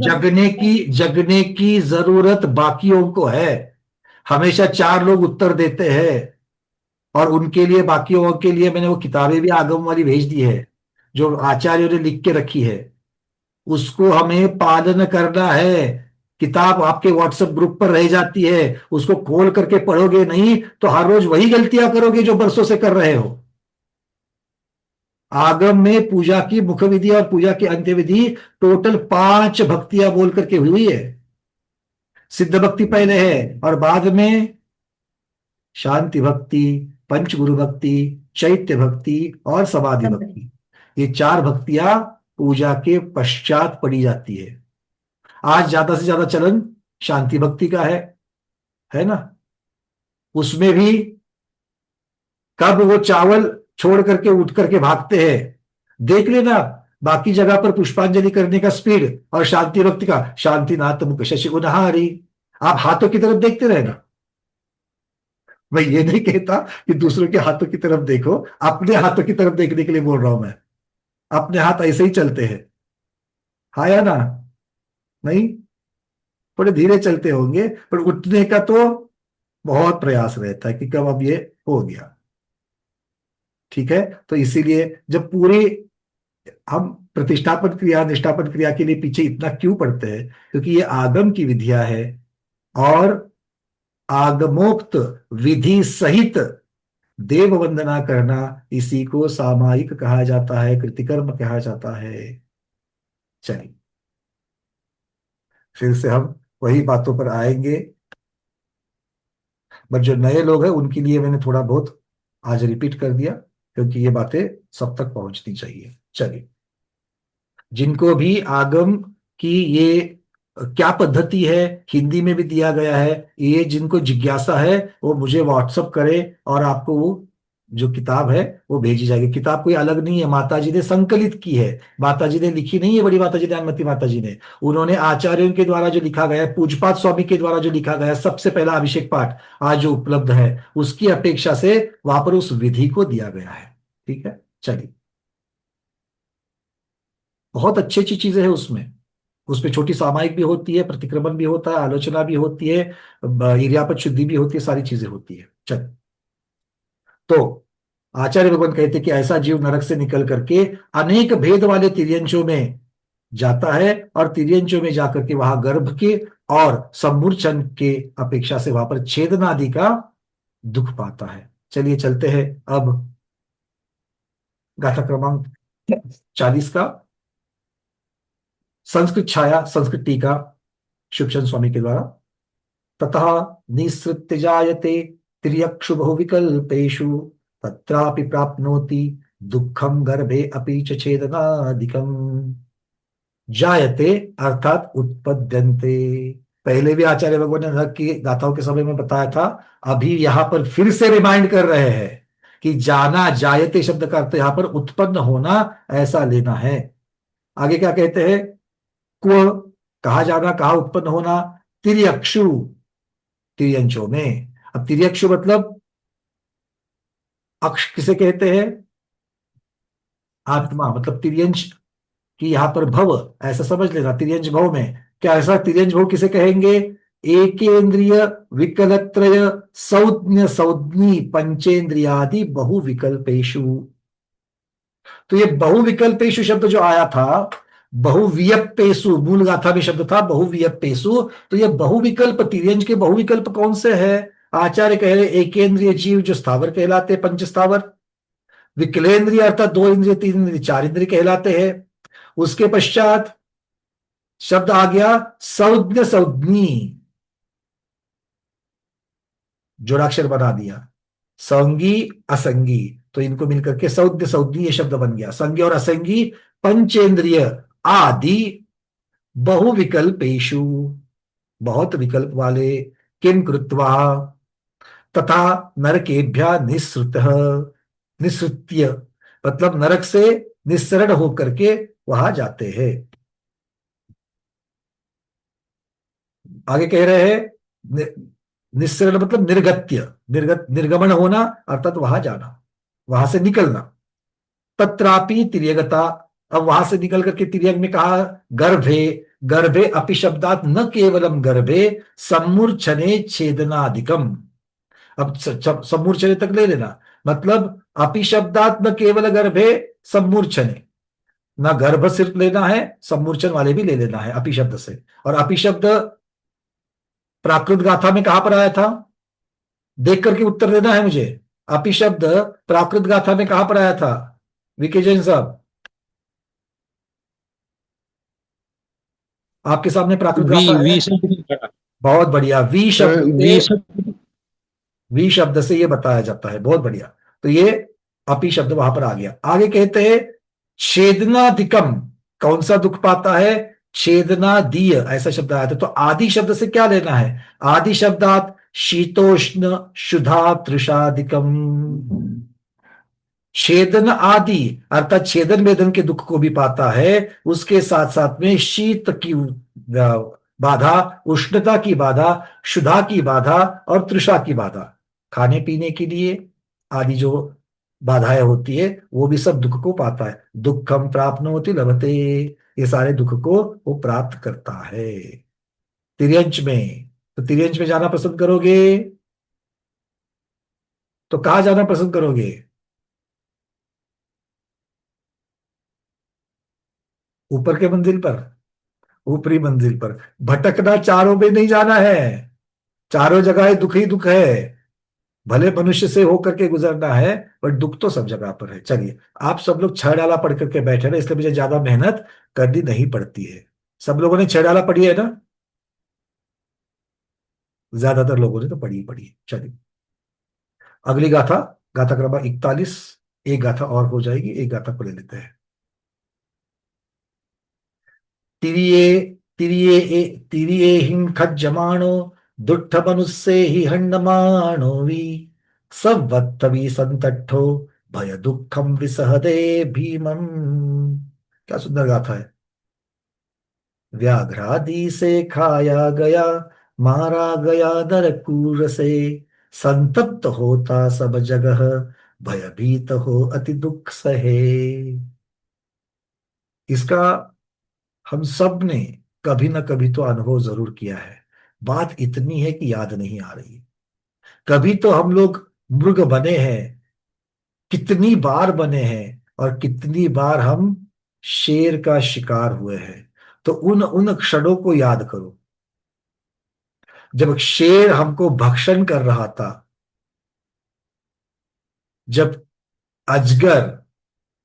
जगने की जरूरत बाकियों को है, हमेशा 4 लोग उत्तर देते हैं, और उनके लिए, बाकियों के लिए मैंने वो किताबें भी आगम वाली भेज दी है जो आचार्यों ने लिख के रखी है, उसको हमें पालन करना है। किताब आपके व्हाट्सएप ग्रुप पर रह जाती है, उसको खोल करके पढ़ोगे नहीं तो हर रोज वही गलतियां करोगे जो बरसों से कर रहे हो। आगम में पूजा की मुख्य विधि और पूजा की अंत्य विधि टोटल 5 भक्तियां बोल करके हुई है। सिद्ध भक्ति पहले है, और बाद में शांति भक्ति, पंचगुरु भक्ति, चैत्य भक्ति और समाधि भक्ति। ये 4 भक्तियां पूजा के पश्चात पढ़ी जाती है। आज ज्यादा से ज्यादा चलन शांति भक्ति का है ना। उसमें भी कब वो चावल छोड़ करके उठ करके भागते हैं, देख लेना बाकी जगह पर पुष्पांजलि करने का स्पीड और शांति भक्ति का, शांति नाथ मुख शशि गुनहारी। आप हाथों की तरफ देखते रहना। मैं ये नहीं कहता कि दूसरों के हाथों की तरफ देखो, अपने हाथों की तरफ देखने के लिए बोल रहा हूं मैं। अपने हाथ ऐसे ही चलते हैं, हाँ या ना, नहीं थोड़े धीरे चलते होंगे, पर उठने का तो बहुत प्रयास रहता है कि कब अब ये हो गया। ठीक है, तो इसीलिए जब पूरी हम प्रतिष्ठापन क्रिया निष्ठापन क्रिया के लिए पीछे इतना क्यों पड़ते हैं, क्योंकि ये आगम की विधियां है, और आगमोक्त विधि सहित देव वंदना करना, इसी को सामायिक कहा जाता है, कृतिकर्म कहा जाता है। चलिए फिर से हम वही बातों पर आएंगे, बट जो नए लोग हैं उनके लिए मैंने थोड़ा बहुत आज रिपीट कर दिया, क्योंकि ये बातें सब तक पहुंचनी चाहिए। चलिए, जिनको भी आगम की ये क्या पद्धति है हिंदी में भी दिया गया है, ये जिनको जिज्ञासा है वो मुझे व्हाट्सअप करे, और आपको वो जो किताब है वो भेजी जाएगी। किताब कोई अलग नहीं है, माता जी ने संकलित की है, माता जी ने लिखी नहीं है, बड़ी माता जी ज्ञानमती माता जी ने। उन्होंने आचार्यों के द्वारा जो लिखा गया है, पूजपात स्वामी के द्वारा जो लिखा गया है, सबसे पहला अभिषेक पाठ आज जो उपलब्ध है, उसकी अपेक्षा से वहां पर उस विधि को दिया गया है। ठीक है, चलिए, बहुत अच्छी अच्छी चीजें हैं उसमें छोटी सामायिक भी होती है, प्रतिक्रमण भी होता है, आलोचना भी होती है, इरियापत शुद्धि भी होती है, सारी चीजें होती है। चल, तो आचार्य भगवान कहते कि ऐसा जीव नरक से निकल करके अनेक भेद वाले तिर्यंशों में जाता है, और तिर्यंशों में जाकर के वहां गर्भ के और सम्मूर्छन के अपेक्षा से वहां पर छेदना आदि का दुख पाता है। चलिए चलते हैं अब गाथा क्रमांक 40 का, संस्कृत छाया, संस्कृत टीका शिवचंद स्वामी के द्वारा। ततः निसृत्य जायते तिर्यक्षु बहुविकल्पेषु तत्रापि प्राप्नोति दुःखम गर्भे अपि च छेदनादिकम। जायते अर्थात उत्पद्यन्ते, पहले भी आचार्य भगवान ने नरक की गाथाओं के समय में बताया था, अभी यहां पर फिर से रिमाइंड कर रहे हैं कि जाना, जायते शब्द का अर्थ यहां पर उत्पन्न होना ऐसा लेना है। आगे क्या कहते हैं, क्व कहा जाना, कहा उत्पन्न होना, तिर्यक्षु तिर्यंशों में। अब तिर्यक्षु मतलब अक्ष किसे कहते हैं, आत्मा, मतलब तिर्यंश की यहां पर भव ऐसा समझ लेना। तिर्यंश भव में क्या, ऐसा तिर्यंश भव किसे कहेंगे, एकेंद्रिय विकलत्रय संज्ञ संज्ञी पंचेंद्रियादि बहुविकल्पेशु। तो ये बहुविकल्पेशु शब्द जो आया था, बहुवियप्पेषु, मूल गाथा में शब्द था बहुवियप्पेषु। तो ये बहुविकल्प, तिर्यंज के बहुविकल्प कौन से है? आचार्य कह रहे एकेंद्रिय जीव जो स्थावर कहलाते, पंच स्थावर। विकलेंद्रिय अर्थात 2 इंद्रिय 3 इंद्रिय 4 इंद्रिय कहलाते हैं। उसके पश्चात शब्द आ गया संज्ञ संज्ञी, जोड़ाक्षर बना दिया, संगी असंगी, तो इनको मिलकर के संज्ञ संज्ञी ये शब्द बन गया। संज्ञ और असंगी पंचेंद्रिय आदि बहुविकल्पेषु, बहुत विकल्प वाले, किम कृत्वा तथा नरकेभ्य निःसृतः, निःसृत्य मतलब नरक से निस्सरण होकर के वहां जाते हैं। आगे कह रहे हैं निस्सरण मतलब निर्गत्य, निर्गमन होना अर्थात वहां जाना, वहां से निकलना। तत्रापि तिर्यगता, अब वहां से निकल करके तिर्यक में कहा गर्भे, गर्भे अपि शब्दात न केवलम गर्भे सम्मूर्छने छेदनादिकम। अब सम्मूर्छने तक ले लेना, मतलब अपि शब्दात न केवल गर्भे सम्मूर्छने, ना गर्भ सिर्फ लेना है, सम्मूर्छन वाले भी ले लेना है अपि शब्द से। और अपि शब्द प्राकृत गाथा में कहां पर आया था? देख करके उत्तर देना है मुझे। अपि शब्द प्राकृत गाथा में कहां पर आया था? वीके जैन साहब, आपके सामने प्राकृत गाथा है। बहुत बढ़िया, वी शब्द से ये बताया जाता है, बहुत बढ़िया। तो ये अपि शब्द वहां पर आ गया। आगे कहते हैं छेदनाधिकम, कौन सा दुख पाता है? छेदनादीय, ऐसा शब्द आया था। तो आदि शब्द से क्या लेना है? आदि शब्दात शीतोष्ण शुधा तृषादिकम। छेदन आदि अर्थात छेदन वेदन के दुख को भी पाता है, उसके साथ साथ में शीत की बाधा, उष्णता की बाधा, क्षुधा की बाधा और तृषा की बाधा, खाने पीने के लिए आदि जो बाधाएं होती है वो भी सब दुख को पाता है। दुखम प्राप्नोति लभते, ये सारे दुख को वो प्राप्त करता है तिर्यंच में। तो तिर्यंच में जाना पसंद करोगे तो कहाँ जाना पसंद करोगे? ऊपर के मंजिल पर, ऊपरी मंजिल पर। भटकना चारों में नहीं जाना है, चारों जगह दुख ही दुख है। भले मनुष्य से होकर के गुजरना है, पर दुख तो सब जगह पर है। चलिए, आप सब लोग 6 डाला पढ़ करके बैठे ना, इसलिए मुझे ज्यादा मेहनत करनी नहीं पड़ती है। सब लोगों ने 6 डाला पढ़ी है ना? ज्यादातर लोगों ने तो पढ़ी ही पढ़ी है। चलिए अगली गाथा, गाथा क्रमांक 41। एक गाथा और हो जाएगी, एक गाथा को ले लेते हैं। तिरिये तिरिये तिरिये हिं खज्जमाणो दुट्ठ मनुष्य ही हंडमाणो वी सवत्तवी संतट्ठो भय दुखम विसहदे भीमम। क्या सुंदर गाथा है। व्याघ्रादि से खाया गया, मारा गया नरकूर से, संतप्त होता सब जगह, भयभीत हो अति दुख सहे। इसका हम सब ने कभी ना कभी तो अनुभव जरूर किया है। बात इतनी है कि याद नहीं आ रही। कभी तो हम लोग मृग बने हैं, कितनी बार बने हैं, और कितनी बार हम शेर का शिकार हुए हैं। तो उन उन क्षणों को याद करो जब शेर हमको भक्षण कर रहा था, जब अजगर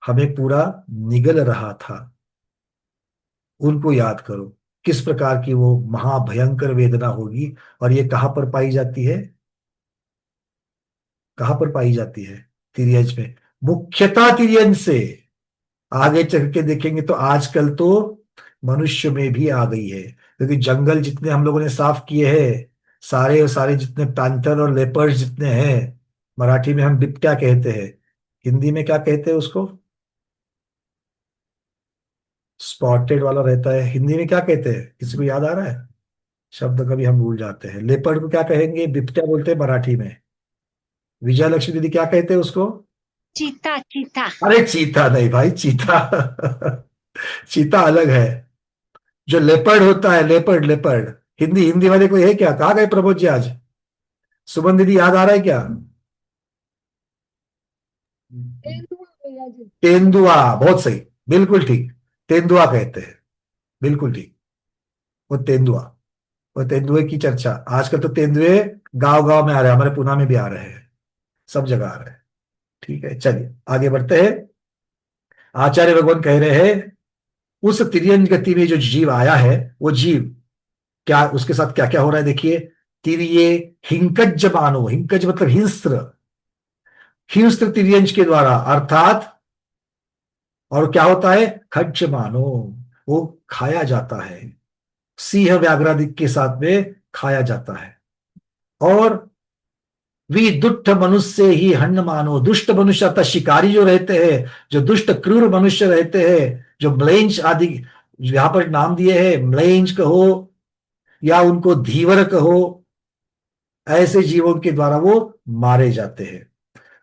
हमें पूरा निगल रहा था। उनको याद करो, किस प्रकार की वो महाभयंकर वेदना होगी। और ये कहां पर पाई जाती है? कहां पर पाई जाती है? तिर्यंच में, मुख्यतः तिर्यंच से। आगे चल के देखेंगे तो आजकल तो मनुष्य में भी आ गई है, क्योंकि जंगल जितने हम लोगों ने साफ किए हैं, सारे और सारे जितने पैंथर और लेपर्ड जितने हैं, मराठी में हम बिबट्या कहते हैं, हिंदी में क्या कहते हैं उसको? स्पॉटेड वाला रहता है, हिंदी में क्या कहते हैं? किसी को याद आ रहा है? शब्द कभी हम भूल जाते हैं। लेपर्ड को क्या कहेंगे? बिबट्या बोलते हैं मराठी में। विजय लक्ष्मी दीदी क्या कहते हैं उसको? चीता, चीता। अरे चीता नहीं भाई, चीता चीता अलग है। जो लेपर्ड होता है, लेपर्ड, लेपर्ड। हिंदी हिंदी वाले कोई है क्या? कहाँ गए प्रमोद जी आज? सुमन दीदी याद आ रहा है क्या? तेंदुआ, बहुत सही, बिल्कुल ठीक, तेंदुआ कहते हैं। बिल्कुल ठीक। वो तेंदुआ, वो तेंदुए की चर्चा आजकल तो तेंदुए गांव गांव में आ रहे हैं, हमारे पुणे में भी आ रहे हैं, सब जगह आ रहे हैं। ठीक है, चलिए आगे बढ़ते हैं। आचार्य भगवान कह रहे हैं उस तिर्यंज गति में जो जीव आया है, वो जीव क्या, उसके साथ क्या क्या हो रहा है देखिए। तिर्ये हिंकज मानो, हिंकज मतलब हिंस्त्र, हिंस्त्र तिर्यंज के द्वारा, अर्थात और क्या होता है, खज्ज मानो, वो खाया जाता है, सिंह व्याघ्रादि के साथ में खाया जाता है। और वी दुष्ट मनुष्य ही हन्न मानो, दुष्ट मनुष्य अर्थात शिकारी जो रहते हैं, जो दुष्ट क्रूर मनुष्य रहते हैं, जो म्लेंच आदि यहां पर नाम दिए हैं, म्लेंच कहो या उनको धीवर कहो, ऐसे जीवों के द्वारा वो मारे जाते हैं।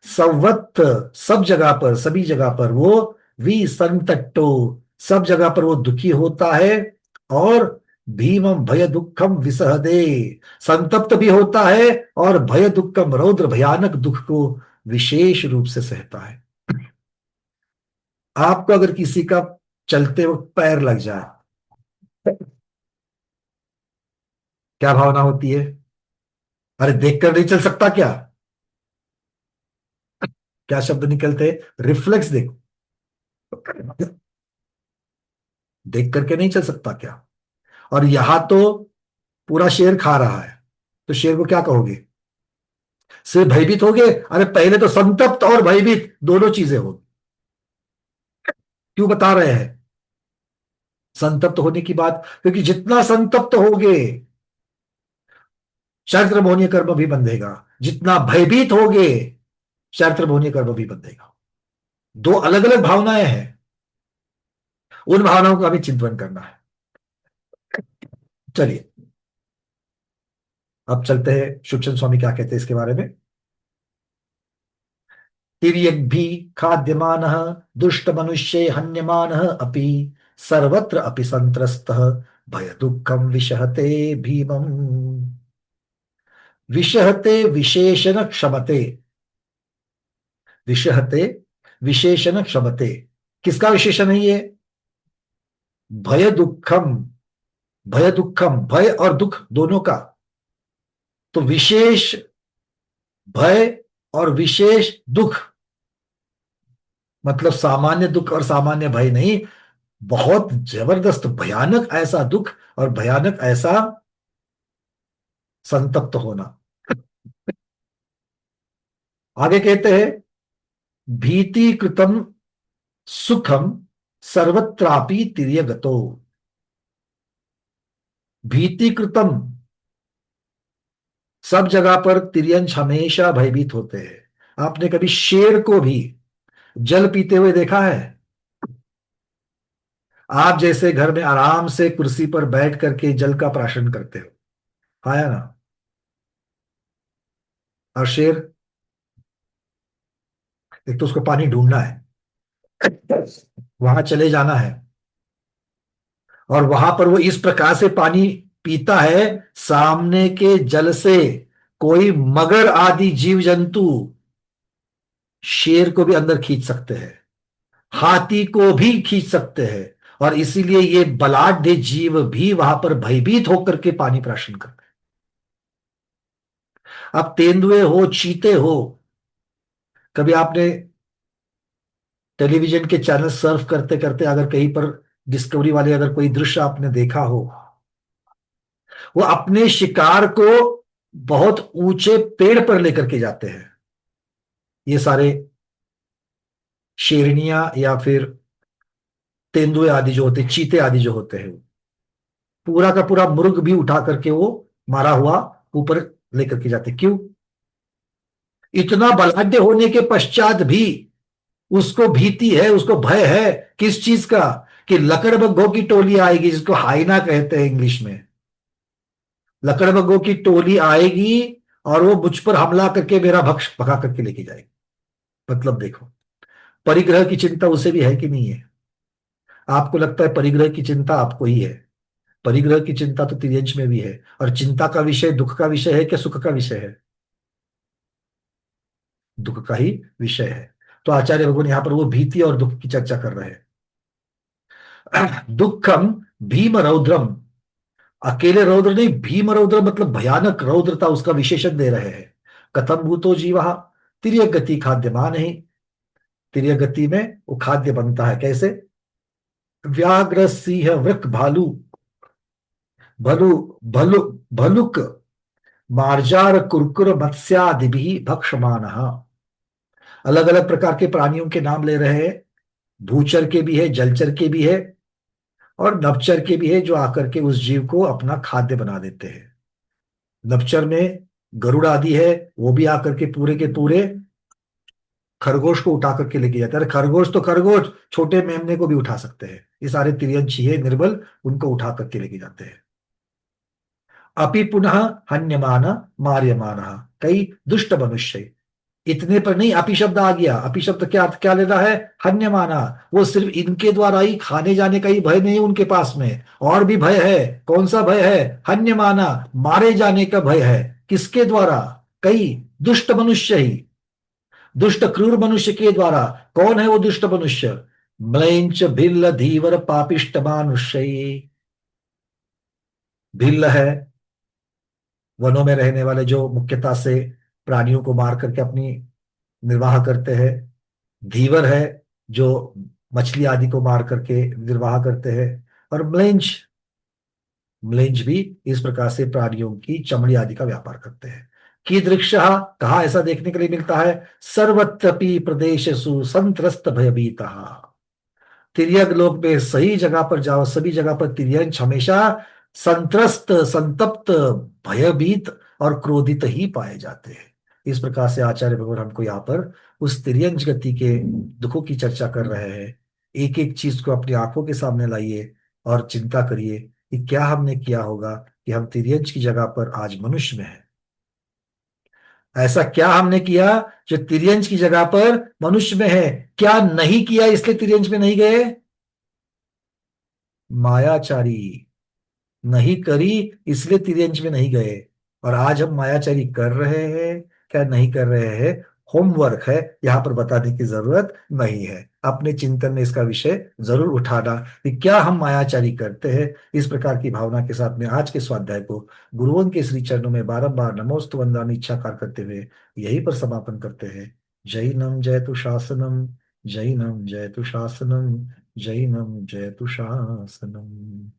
सवत्त सब जगह पर, सभी जगह पर वो वी संतट्टो, सब जगह पर वो दुखी होता है। और भीमम भय दुखम विसहदे, संतप्त भी होता है और भय दुखम रौद्र भयानक दुख को विशेष रूप से सहता है। आपको अगर किसी का चलते वक्त पैर लग जाए, क्या भावना होती है? अरे देखकर नहीं चल सकता क्या? क्या शब्द निकलते? रिफ्लेक्स। देखो, देख करके नहीं चल सकता क्या? और यहां तो पूरा शेर खा रहा है, तो शेर को क्या कहोगे? सिर्फ भयभीत हो गए? अरे पहले तो संतप्त और भयभीत दोनों चीजें होगी। क्यों बता रहे हैं संतप्त होने की बात? क्योंकि जितना संतप्त होगे चारित्र मोहनीय कर्म भी बंधेगा, जितना भयभीत होगे चारित्र मोहनीय कर्म भी बंधेगा। दो अलग अलग भावनाएं हैं, उन भावनाओं का हमें चिंतन करना है। चलिए अब चलते हैं शिवचंद स्वामी क्या कहते हैं इसके बारे में। तिर्यग्भि खाद्यमानः दुष्ट मनुष्ये हन्यमानः अपि सर्वत्र अपि संत्रस्तः भय दुःखम विषहते भीमम्। विषहते विशेषण क्षमते, विषहते विशेषण क्षमते, किसका विशेषण है ये? भय दुःखम, भय दुःखम, भय और दुख दोनों का। तो विशेष भय और विशेष दुख, मतलब सामान्य दुख और सामान्य भय नहीं, बहुत जबरदस्त भयानक ऐसा दुख और भयानक ऐसा संतप्त होना। आगे कहते हैं भीतिकृतम सुखम सर्वत्रापि तिर्यगतो। भीतिकृतम, सब जगह पर तिर्यंश हमेशा भयभीत होते हैं। आपने कभी शेर को भी जल पीते हुए देखा है? आप जैसे घर में आराम से कुर्सी पर बैठ करके जल का प्राशन करते हो, आया ना? और शेर, एक तो उसको पानी ढूंढना है, वहां चले जाना है, और वहां पर वो इस प्रकार से पानी पीता है, सामने के जल से कोई मगर आदि जीव जंतु शेर को भी अंदर खींच सकते हैं, हाथी को भी खींच सकते हैं, और इसीलिए ये बलाढ्य जीव भी वहां पर भयभीत होकर के पानी प्राशन करते हैं। अब तेंदुए हो, चीते हो, कभी आपने टेलीविजन के चैनल सर्फ करते करते अगर कहीं पर डिस्कवरी वाले अगर कोई दृश्य आपने देखा हो, वो अपने शिकार को बहुत ऊंचे पेड़ पर लेकर के जाते हैं। ये सारे शेरनियां या फिर तेंदुए आदि जो होते, चीते आदि जो होते हैं, पूरा का पूरा मुर्ग भी उठा करके वो मारा हुआ ऊपर लेकर के जाते। क्यों? इतना बलाढ्य होने के पश्चात भी उसको भीति है, उसको भय है किस चीज का? कि लकड़बग्घों की टोली आएगी, जिसको हाइना कहते हैं इंग्लिश में। लकड़बग्घों की टोली आएगी और वो मुझ पर हमला करके मेरा भक्ष भगा करके लेके जाएगी। मतलब देखो, परिग्रह की चिंता उसे भी है कि नहीं है? आपको लगता है परिग्रह की चिंता आपको ही है, परिग्रह की चिंता तो तिर्यंश में भी है। और चिंता का विषय दुख का विषय है क्या सुख का विषय है? दुख का ही विषय है। तो आचार्य भगवान यहां पर वो भीति और दुख की चर्चा कर रहे हैं। दुखम भीम रौद्रम, अकेले रौद्र नहीं, भीम रौद्र मतलब भयानक रौद्रता, उसका विशेषण दे रहे हैं। कथम भूतो जीवा, तिर्य गति खाद्यमान ही, तिर्य गति में वो खाद्य बनता है कैसे? व्याघ्र सिंह वृक भालू, भलु भलु भलुक मार्जार कुरकुर मत्स्यादि भी भक्षमान। अलग अलग प्रकार के प्राणियों के नाम ले रहे हैं, भूचर के भी है, जलचर के भी है, और नभचर के भी है, जो आकर के उस जीव को अपना खाद्य बना देते हैं। नभचर में गरुड़ आदि है, वो भी आकर के पूरे खरगोश को उठा करके लेके जाते हैं। अरे खरगोश तो खरगोश, छोटे मेमने को भी उठा सकते हैं। ये सारे तिर्यंची है निर्बल, उनको उठा करके लेके जाते हैं। अपि पुनः हन्यमान मार्यमान, कई दुष्ट मनुष्य, इतने पर नहीं, अपि शब्द आ गया। अपि शब्द क्या क्या लेना है? हन्यमाना, वो सिर्फ इनके द्वारा ही खाने जाने का ही भय नहीं है उनके पास में, और भी भय है। कौन सा भय है? हन्यमाना, मारे जाने का भय है। किसके द्वारा? कई दुष्ट मनुष्य ही, दुष्ट क्रूर मनुष्य के द्वारा। कौन है वो दुष्ट मनुष्य? म्लेंच भिल्ल धीवर पापिष्ट मानुष्य, भिल्ल है वनों में रहने वाले, जो मुख्यतः से प्राणियों को मार करके अपनी निर्वाह करते हैं। धीवर है, जो मछली आदि को मार करके निर्वाह करते हैं। और म्लेंच, म्लेंच भी इस प्रकार से प्राणियों की चमड़ी आदि का व्यापार करते हैं। कीदृक्षः, कहा ऐसा देखने के लिए मिलता है? सर्वत्रपि प्रदेशेषु संत्रस्त भयभीतः, तिर्यक लोक में सही जगह पर जाओ, सभी जगह पर तिर्यंच हमेशा संत्रस्त, संतप्त, भयभीत और क्रोधित ही पाए जाते हैं। इस प्रकार से आचार्य भगवान हमको यहाँ पर उस तिर्यंच गति के दुखों की चर्चा कर रहे हैं। एक एक चीज को अपनी आंखों के सामने लाइए और चिंता करिए कि क्या हमने किया होगा कि हम तिर्यंच की जगह पर आज मनुष्य में हैं। ऐसा क्या हमने किया जो तिर्यंच की जगह पर मनुष्य में है? क्या नहीं किया इसलिए तिर्यंच में नहीं गए? मायाचारी नहीं करी इसलिए तिर्यंच में नहीं गए। और आज हम मायाचारी कर रहे हैं, क्या नहीं कर रहे हैं? होमवर्क है, यहां पर बताने की जरूरत नहीं है। अपने चिंतन में इसका विषय जरूर उठाना कि क्या हम मायाचारी करते हैं। इस प्रकार की भावना के साथ में आज के स्वाध्याय को गुरुओं के श्री चरणों में बारंबार नमोस्तु वंदनामि इच्छाकार करते हुए यहीं पर समापन करते हैं। जैनम जयतु शासनम, जैनम जयतु शासनम, जैनम जयतु शासनम।